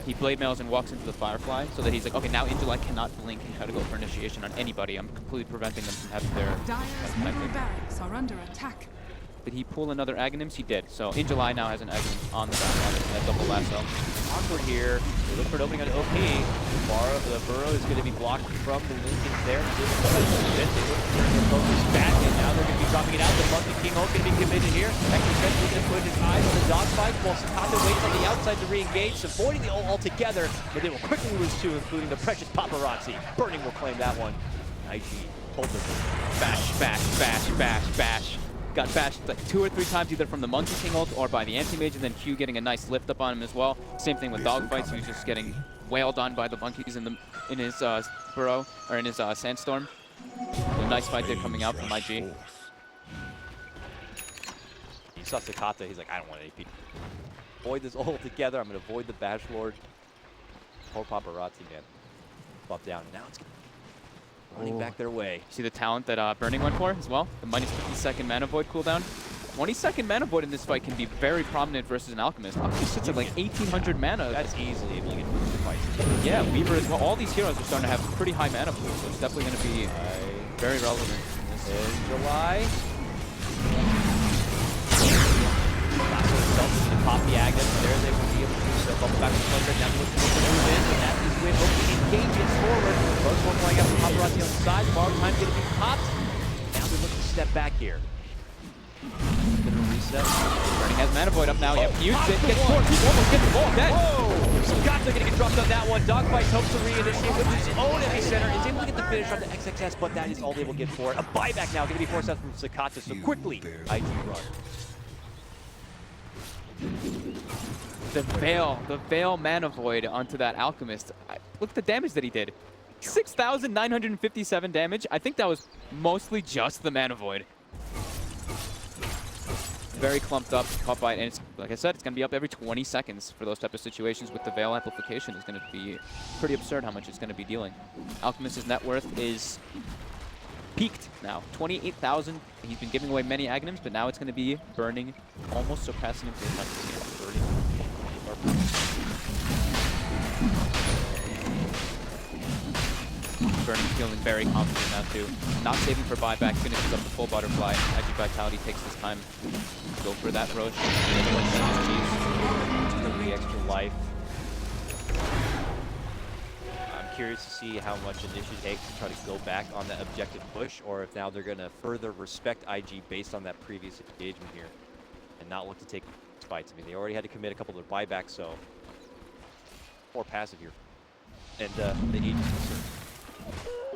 He blade mails and walks into the Firefly, so that he's like, okay, now Angelize cannot blink and try to go for initiation on anybody. I'm completely preventing them from having their... Dire's middle barracks are under attack. Did he pull another Aghanims? He did. So In July now has an Aghanim on the backline and that double lasso. Awkward here. They look for an opening on OP. The burrow is going to be blocked from the Lincolns there. They look to turn their focus back, and now they're going to be dropping it out. The Monkey King Hulk going to be committed here. Extra going to put his eyes on the dogfight, while Sakata waits on the outside to re-engage, avoiding the ult altogether, but they will quickly lose two, including the precious Paparazzi. Burning will claim that one. iG hold them. Bash, bash, bash, bash, bash. Got bashed like 2 or 3 times either from the Monkey King ult or by the anti-mage, and then Q getting a nice lift up on him as well. Same thing with dogfights. He was just getting wailed on by the monkeys in his burrow, or in his sandstorm. So nice fight there coming out from iG. You saw Sakata, he's like, I don't want AP. Avoid this ult together. I'm going to avoid the Bash Lord. Poor Paparazzi, man. Buff down, and now it's running back their way. See the talent that Burning went for as well? The minus 50-second mana void cooldown. 20-second mana void in this fight can be very prominent versus an Alchemist. Alchemist sits at like 1800 mana. That's easily able to get through the fights. Yeah, Weaver as well. All these heroes are starting to have pretty high mana pools, so it's definitely going to be very relevant. This is July. Pop the Agnes there, they will be able to do so. Bubble back to Plunder, now looking to move in, and that is with Oki engages forward. Both one flying out from Paparazzi on the side, Borrow time going to be popped. Now they're looking to step back here. Gonna reset. Burning has mana void up now. Yep, used it. Gets forward. Almost gets the ball dead. Whoa! Scott's gonna get dropped on that one. Dogfight hopes to reinitiate with his own epicenter. Is able to get the finish on the XXS, but that is all they will get for it. A buyback now, gonna be forced out from Sakata. So quickly, iG run. The Veil mana void onto that Alchemist. Look at the damage that he did. 6,957 damage. I think that was mostly just the mana void. Very clumped up, caught by it, and it's, like I said, it's going to be up every 20 seconds for those type of situations with the Veil amplification. It's going to be pretty absurd how much it's going to be dealing. Alchemist's net worth is peaked now, 28,000. He's been giving away many Aghanims, but now it's going to be Burning, almost surpassing him for the time this game. Burning feeling very confident now too. Not saving for buyback, finishes up the full butterfly. iG.Vitality takes this time to go for that Roche. The extra life. I'm curious to see how much initiative takes to try to go back on that objective push, or if now they're going to further respect iG based on that previous engagement here, and not look to take fights. I mean, they already had to commit a couple of their buybacks, so more passive here. And the agency.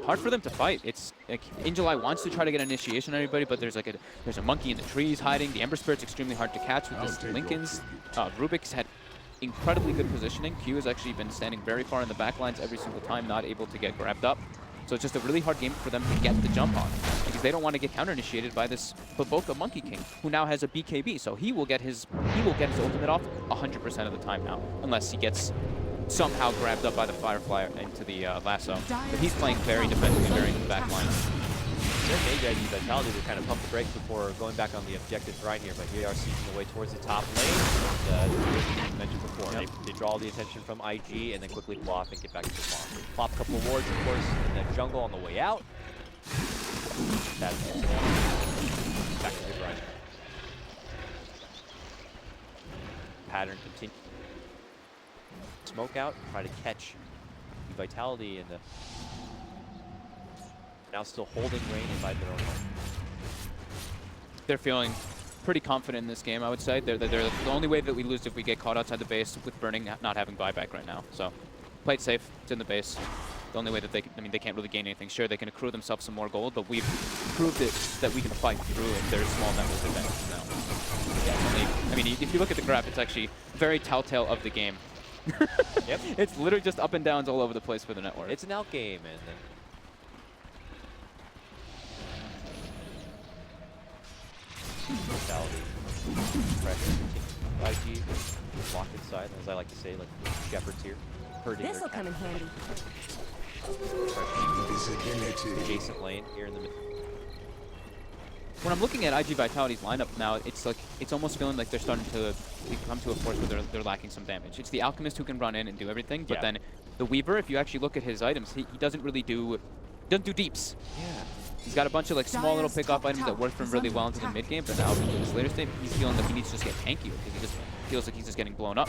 Hard for them to fight. It's like In July wants to try to get initiation on everybody, but there's a monkey in the trees hiding. The Ember Spirit's extremely hard to catch with this Lincoln's. Rubik's had incredibly good positioning. Q has actually been standing very far in the back lines every single time, not able to get grabbed up. So it's just a really hard game for them to get the jump on, because they don't want to get counter-initiated by this Baboka Monkey King, who now has a BKB. So he will get his ultimate off 100% of the time now, unless he gets somehow grabbed up by the Firefly into the lasso. But he's playing very defensively, very in the back line. Their mage iG.Vitality to kind of pump the brakes before going back on the objective grind here, but they are seeking the way towards the top lane. As you mentioned before, they draw the attention from iG and then quickly pull off and get back to the farm. Pop a couple of wards, of course, in the jungle on the way out. That's back to the grind. Pattern continues. Smoke out, try to catch Vitality in the now still holding Rain inside their own home. They're feeling pretty confident in this game, I would say. They're the only way that we lose if we get caught outside the base with Burning not having buyback right now. So play it safe. It's in the base. The only way that they can't really gain anything. Sure, they can accrue themselves some more gold, but we've proved it that we can fight through if there's small numbers advantage now. Yeah, I mean, if you look at the graph, it's actually very telltale of the game. Yep. It's literally just up and downs all over the place for the network. It's an out game, and then Vitality, pressure, iG, locked inside, as I like to say, like shepherds here. This'll come in handy. Adjacent lane here in the middle. When I'm looking at iG.Vitality's lineup now, it's almost feeling like they're starting to come to a force where they're lacking some damage. It's the Alchemist who can run in and do everything, but then the Weaver, if you actually look at his items, he doesn't really do deeps. Yeah. He's got a bunch of like small little pick-off items that worked for him really well into the mid game, but now in this later stage, he's feeling like he needs to just get tankier because he just feels like he's just getting blown up.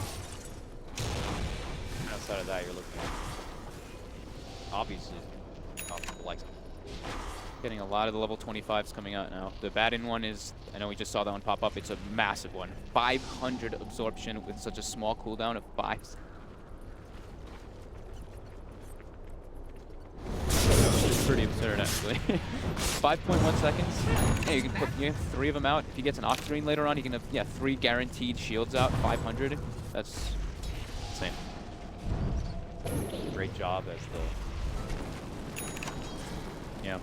Outside of that, you're looking at obviously like Getting a lot of the level 25s coming out now. The Baden one is, I know we just saw that one pop up, it's a massive one. 500 absorption with such a small cooldown of 5. It's pretty absurd, actually. 5.1 seconds. Yeah, you can put 3 of them out. If he gets an Octarine later on, you can have 3 guaranteed shields out, 500. That's insane. great job as the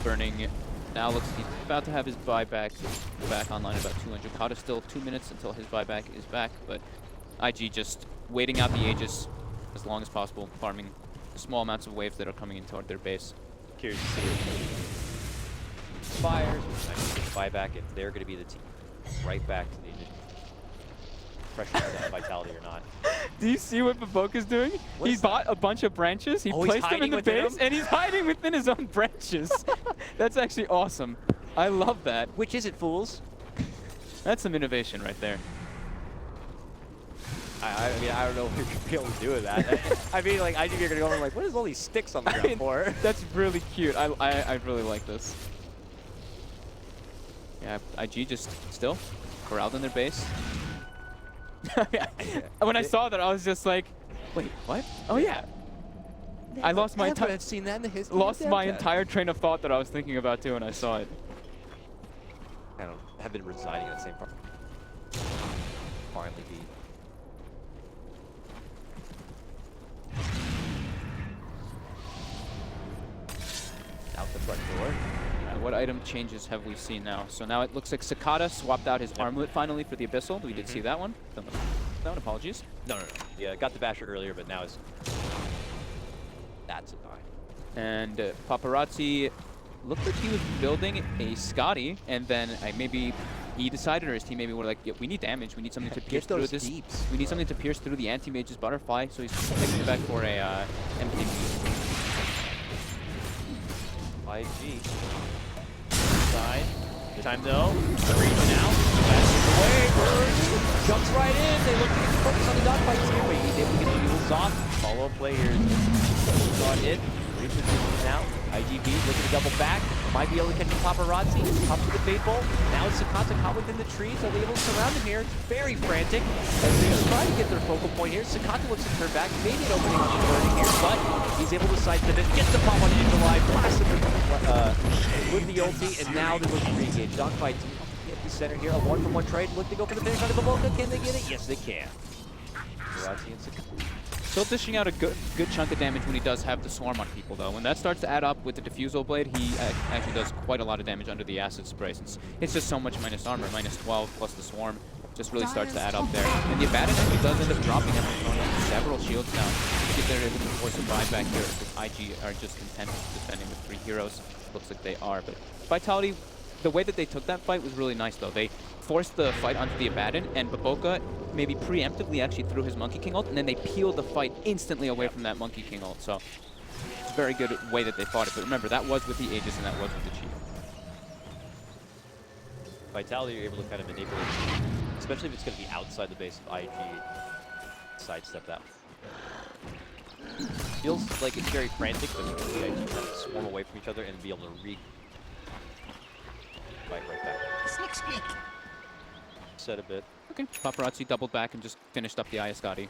burning. Now looks he's about to have his buyback back online at about 200. Kata still 2 minutes until his buyback is back, but IG just waiting out the Aegis as long as possible, farming small amounts of waves that are coming in toward their base. Curious to see Fires, buyback if they're going to be the team. Right back to the initial pressure on Vitality or not. Do you see what bo2's doing? He bought a bunch of branches, he placed them in the base, and he's hiding within his own branches. That's actually awesome. I love that. Which is it, fools? That's some innovation right there. I mean, I don't know if you're going to be able to do with that. I mean, like, I think you're going to go and like, what is all these sticks on the ground for? That's really cute. I really like this. Yeah, IG just still corralled in their base. When I saw that, I was just like, wait, what? Oh yeah. I lost my entire seen that in the history. Lost my entire train of thought that I was thinking about too when I saw it. I don't have been residing in the same part. Finally be. Out the front door. What item changes have we seen now? So now it looks like Sakata swapped out his armlet finally for the Abyssal. We did see that one. That one, apologies. No. Yeah, got the Basher earlier, but now it's... That's a buy. And Paparazzi looked like he was building a Scotty, and then maybe he decided, or his team maybe were like, yeah, we need damage. We need something to pierce through this. Deeps. We need something to pierce through the anti-mage's butterfly, so he's taking it back for a MTV. IG. Side. Good time though. The reach now. That's away. Bird jumps right in. They look to get the focus on the dogfight here, but he's able to get the duels off. Follow-up play here. Got it. Repositions now. iG.Vit looking to double back. Might be able to catch the Paparazzi. Up to the bait bowl. Now it's Sakata caught within the trees. Are they able to surround him here? It's very frantic as they try to get their focal point here. Sakata looks to turn back. Maybe an opening on Burning here, but he's able to sidestep it. Gets the pop on Ninja Live. Blasts him with the ulti, and now they're looking to re-engage. Dogfight at the center here. A 1-for-1 trade. Look to go for the finish on the bo2. Can they get it? Yes, they can. Paparazzi and Sakata. Still dishing out a good chunk of damage when he does have the swarm on people, though. When that starts to add up with the diffusal blade, he actually does quite a lot of damage under the acid spray. Since it's just so much minus armor, minus 12 plus the swarm, just really starts to add up there. And the Abaddon actually does end up dropping him on several shields now. If they're able to force a buyback here, because IG are just content defending with 3 heroes. Looks like they are, but Vitality, the way that they took that fight was really nice, though. They forced the fight onto the Abaddon, and bo2 maybe preemptively actually threw his Monkey King ult, and then they peeled the fight instantly away from that Monkey King ult. So it's a very good way that they fought it. But remember, that was with the Aegis, and that was with the Chi. Vitality are able to kind of manipulate, especially if it's going to be outside the base of IG. Sidestep that. Feels like it's very frantic, but because the IG kind of swarm away from each other and be able to fight right back. Set a bit. Okay, Paparazzi doubled back and just finished up the Ayascati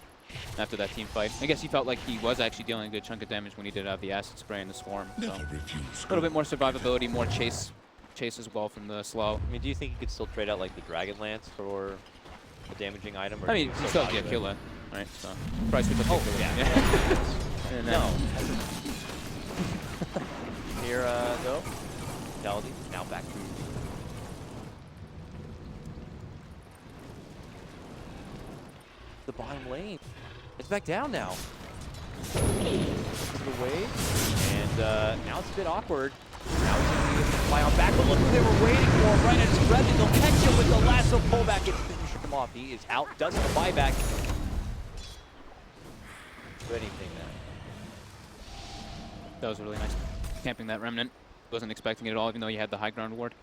after that team fight. I guess he felt like he was actually dealing a good chunk of damage when he did have the acid spray and the swarm. So a little bit more survivability, more chase as well from the slow. I mean, do you think you could still trade out like the Dragon Lance for a damaging item? Or I mean, you still get Killa, right? So price with the yeah. And no. Here, though, Vitality now back to the bottom lane. It's back down now. To the wave, and now it's a bit awkward. Now he's going to be able to fly on back, but look who they were waiting for right at his breath, and they'll catch him with the lasso pullback and finish him off. He is out, does have a buyback. Do anything there. that was really nice, camping that remnant. Wasn't expecting it at all, even though you had the high ground ward.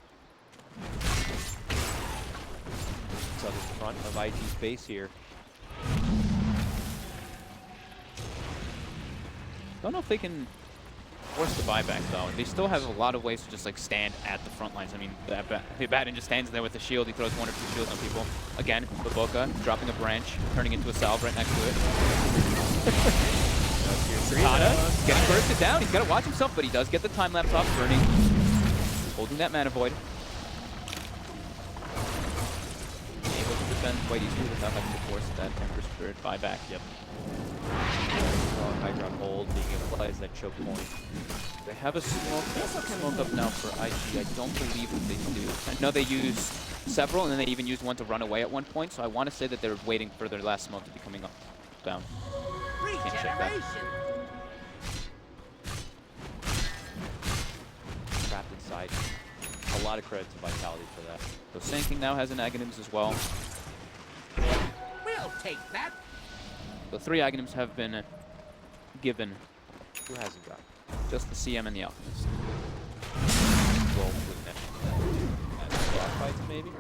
So the front of iG's base here. Don't know if they can force the buyback though. They still have a lot of ways to just like stand at the front lines. I mean, the Batten just stands there with the shield. He throws 1 or 2 shields on people. Again, the bo2 dropping a branch, turning into a salve right next to it. Sakata getting bursted down. He's got to watch himself, but he does get the time lapse off. Burning, holding that mana void. Able to defend quite easily without having to force that Ember Spirit buyback. Yep. High ground hold, being able to utilize that choke point. They have a smoke up now for iG. I don't believe that they do. I know they used several, and then they even used one to run away at one point, so I want to say that they're waiting for their last smoke to be coming up down. Can't check that. Trapped inside. A lot of credit to Vitality for that. So Sanking now has an Aghanims as well. We'll take that. So 3 Aghanims have been given. Who hasn't got? Just the CM and the Alchemist. Roll with that. Boss fights maybe?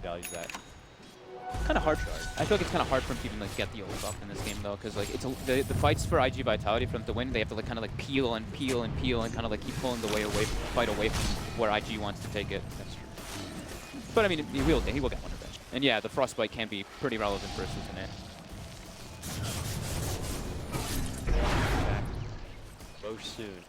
Values that. Kind of hard. I feel like it's kind of hard for them to even like get the ult up in this game though, because like it's the fights for iG.Vitality for them to win, they have to like kind of like peel and peel and peel and kind of like keep pulling the way away, fight away from where iG wants to take it. That's true. But I mean, he will get one eventually. And yeah, the Frostbite can be pretty relevant versus an ant. Go soon.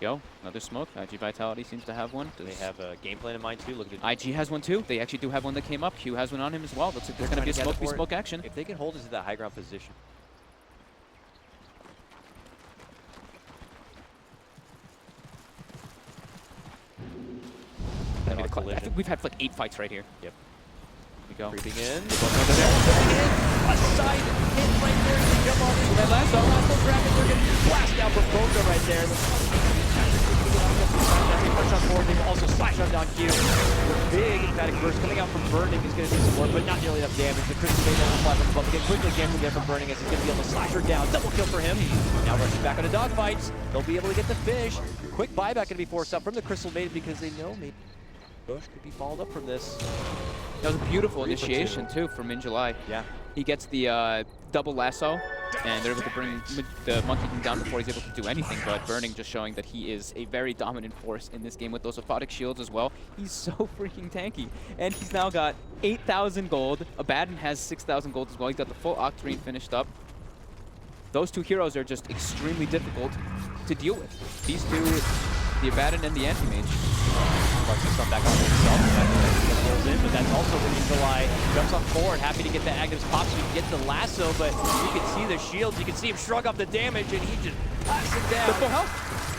Go. Another smoke. iG.Vitality seems to have one. They have a game plan in mind too. Look at iG has one too. They actually do have one that came up. Q has one on him as well. Looks like there's going to be a smoke action. If they can hold us to that high ground position. I think we've had like 8 fights right here. Yep. Here we go. Creeping in. A side hit right there. They jump on into that last dragon. They're getting Blast out from bo2 right there. They punch on board. They've also slash on down Q. The big emphatic burst coming out from Burning is going to do some work, but not nearly enough damage. The Crystal Maiden on the platform above again. Quickly cancel again from Burning as he's going to be able to slash her down. Double kill for him. Now rushing back on the dogfights. They'll be able to get the fish. Quick buyback going to be forced up from the Crystal Maiden because they know maybe Bush could be followed up from this. That was a beautiful initiation too from in July. Yeah. He gets the double lasso, and they're able to bring the Monkey King down before he's able to do anything, but Burning just showing that he is a very dominant force in this game with those aphotic shields as well. He's so freaking tanky, and he's now got 8,000 gold. Abaddon has 6,000 gold as well. He's got the full Octarine finished up. Those 2 heroes are just extremely difficult to deal with. These 2, the Abaddon and the Anti-Mage. Come back on himself. Rolls in, but that's also when July jumps on forward, happy to get the Aghanims pop so he can get the lasso, but you can see the shields, you can see him shrug off the damage, and he just passes him down. The full health.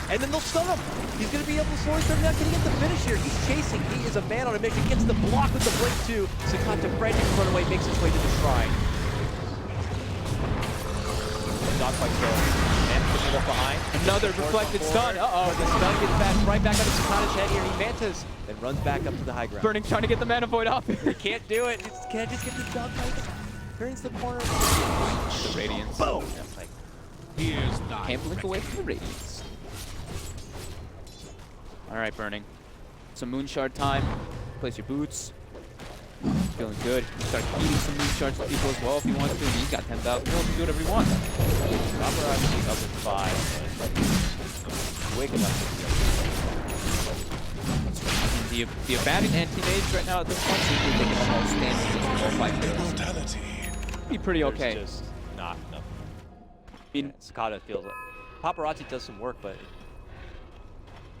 And then they'll stun him. He's going to be able to slowly start. Not going to get the finish here. He's chasing. He is a man on a mission. Gets the block with the blink too. Sakata frantic run away, makes his way to the shrine. Dogfight going. Left behind. Another reflected stun. Uh-oh. The stun gets back right back onto Sakata's head here. He mantas then runs back up to the high ground. Burning trying to get the mana void off. He can't do it. Can't just get the dogfight. Turns the corner. The Radiance. Boom. Can't blink away from the Radiance. All right, Burning. Some Moonshard time. Place your boots. Feeling good. Start eating some Moonshards to people as well if he wants to. He's got 10,000 gold. He can do whatever he wants. Paparazzi up at 5. Wake him up. The Abaddon Anti-Mage right now at this point seems like they can all stand against all 5 heroes. Be pretty okay. There's just not enough. I mean, Sakata feels like Paparazzi does some work, but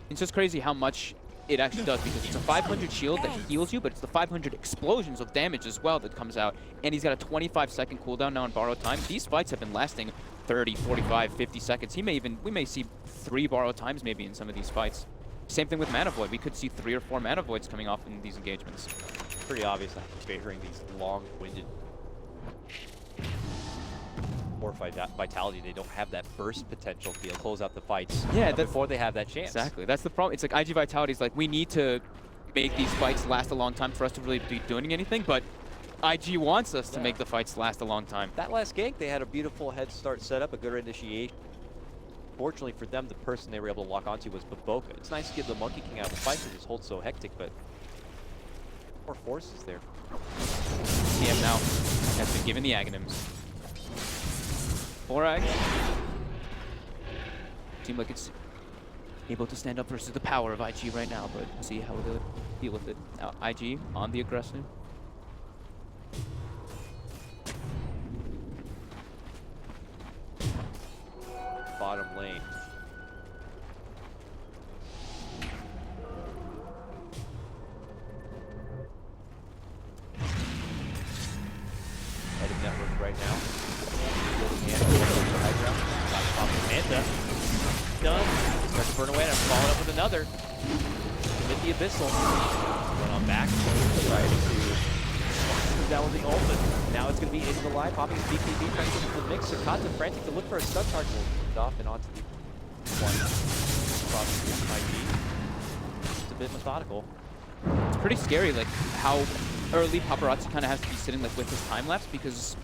it's just crazy how much it actually does, because it's a 500 shield that heals you, but it's the 500 explosions of damage as well that comes out. And he's got a 25-second cooldown now on borrowed time. These fights have been lasting 30, 45, 50 seconds. We may see 3 borrowed times maybe in some of these fights. Same thing with Mana Void. We could see 3 or 4 Mana Voids coming off in these engagements. pretty obvious I'm favoring these long-winded or Vitality. They don't have that burst potential to be able to close out the fights before they have that chance. Exactly. That's the problem. It's like iG.Vitality is like, we need to make these fights last a long time for us to really be doing anything, but IG wants us to make the fights last a long time. That last gank, they had a beautiful head start set up, a good initiation. Fortunately for them, the person they were able to lock onto was bo2. It's nice to get the Monkey King out of the fight because his hold's so hectic, but more forces there. TM now has been given the Aghanims. 4 Ag. Seems like it's able to stand up versus the power of IG right now, but we'll see how they'll deal with it. Now, IG on the aggressive. Bottom lane. Headed network right now. High ground. Got the top of Manta. Done. Starts to burn away and I'm following up with another. Commit the Abyssal. Run on back. Try to down with the ult, but now it's going to be into the line. Popping his BKB, trying to get into the mix. Sakata frantic to look for a stun target. Off and onto the one. Across the IG. It's a bit methodical. It's pretty scary, like how early Paparazzi kind of has to be sitting like with his time lapse, because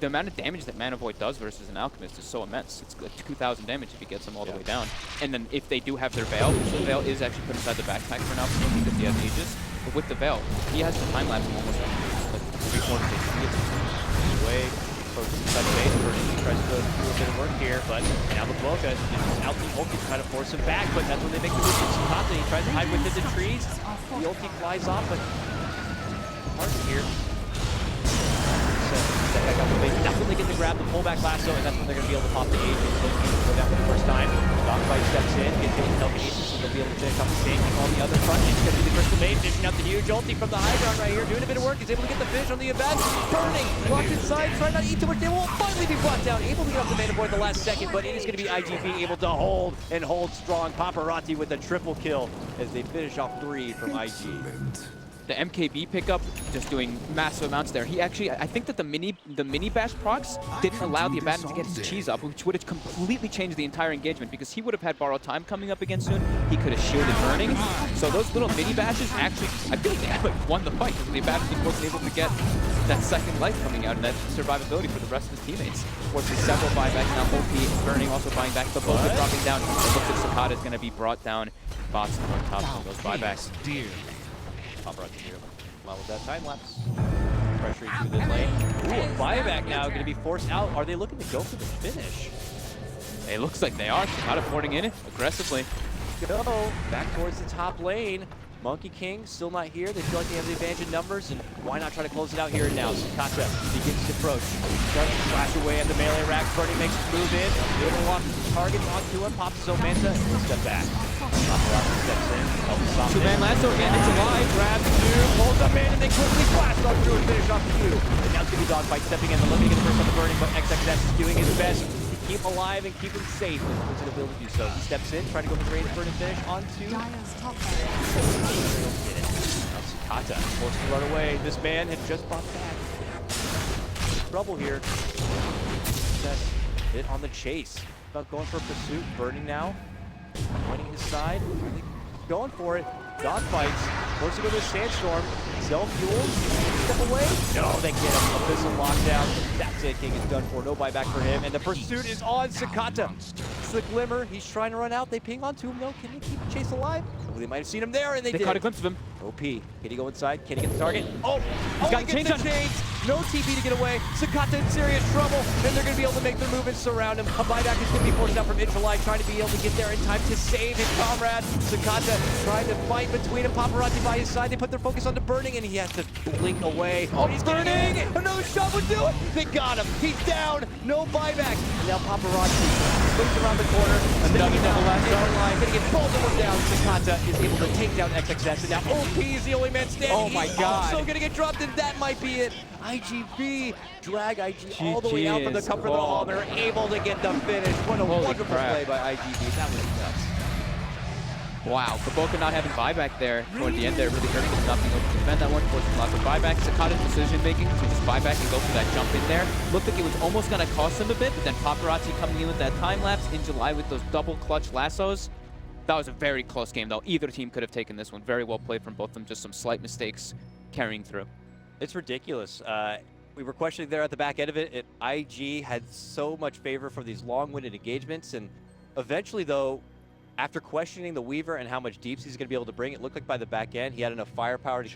the amount of damage that Mana Void does versus an Alchemist is so immense. It's like 2,000 damage if he gets them all the way down. And then if they do have their Veil, so the Veil is actually put inside the backpack for now because he has Aegis. But with the Veil, he has the time lapse of almost like 3/4 Away, approaches inside the base, he tries to do a bit of work here, but now the bo2 is out the ulti to try to force him back, but that's when they make the move to Sakata. He tries to hide within the trees. The ulti flies off, but hard here. That's when they get to grab the pullback lasso, and that's when they're going to be able to pop the Aegis. Go down for the first time. Dogfight steps in, gets hit with telekinesis, and they'll be able to finish off the same thing on the other front. It's going to be the Crystal Maid finishing out the huge ulti from the high ground right here, doing a bit of work. He's able to get the finish on the event. Burning, locked inside, trying not to eat too much. They will finally be brought down, able to get off the Mana Void the last second, but it is going to be iG.Vit able to hold and hold strong. Paparazzi with a triple kill as they finish off 3 from IG. The MKB pickup, just doing massive amounts there. He actually, I think that the mini bash procs didn't allow the Abaddon to get his cheese up, which would have completely changed the entire engagement, because he would have had borrowed time coming up again soon. He could have shielded burning. So those little mini bashes actually, I feel like they had won the fight, because the Abaddon wasn't able to get that second life coming out and that survivability for the rest of his teammates. Fortunately, several buybacks now. OP burning, also buying back, but both are dropping down. It looks like Sakata is going to be brought down. Bots on top of those buybacks. Paparazzi here. Well, with that time lapse. Pressuring through this lane. Ooh, a buyback now going to be forced out. Are they looking to go for the finish? It looks like they are. Sakata porting in it aggressively. Go back towards the top lane. Monkey King still not here. They feel like they have the advantage in numbers, and why not try to close it out here and now? Sakata begins to approach. Tries to slash away at the melee rack. Bernie makes a move in. Able to lock targets onto him. Pops his own Manta. And step back. Paparazzi steps in. Helps stop it. Two-man lasso again. It's alive. Grabs two. Pulls up in, and they quickly blast on through and finish off the two. And now it's going to be Dogfight stepping in. They're looking to get the first on the Burning, but XXS is doing his best to keep him alive and keep him safe. And puts it ability to do so. He steps in, trying to go for the range burn and finish onto. Now Sakata forced to run away. This man had just bought back. Trouble here. Success hit on the chase. About going for a pursuit. Burning now. Winning his side. Really going for it. Dogfights. Forced to go to a sandstorm. Self-fueled. Step away. No, they get him. Abyssal lockdown. That's it. King is done for. No buyback for him. And the pursuit is on Sakata. It's the Glimmer. He's trying to run out. They ping onto him. No, can they keep the chase alive? Oh, they might have seen him there, and they did. Caught a glimpse of him. OP. Can he go inside? Can he get the target? Oh! He's got he gets the chains. No TP to get away. Sakata in serious trouble. And they're going to be able to make their move and surround him. A buyback is going to be forced out from Intralight, trying to be able to get there in time to save his comrade. Sakata trying to fight between him. Paparazzi by his side. They put their focus on the Burning, and he has to blink away. Oh, he's Burning! Another shot would do it! They got him. He's down. No buyback. And now Paparazzi swings around the corner. Another double lasso. Intralight going to get both of them down. Sakata is able to take down XXS, and now OP is the only man standing. Oh my He's God. also going to get dropped, and that might be it. iG.Vit drag IG all the way out from the comfort of the hall. They're able to get the finish. What a wonderful play by iG.Vit. That was nuts. Wow, bo2 not having buyback there toward the end there really hurting them, not being able to defend that one, forcing lots of buyback. Sakata's decision making to just buy back and go for that jump in there. Looked like it was almost going to cost him a bit, but then Paparazzi coming in with that time lapse in July with those double clutch lassos. That was a very close game, though. Either team could have taken this one. Very well played from both of them. Just some slight mistakes carrying through. It's ridiculous. We were questioning there at the back end of it. IG had so much favor for these long-winded engagements, and eventually, though, after questioning the Weaver and how much deeps he's going to be able to bring, it looked like by the back end he had enough firepower to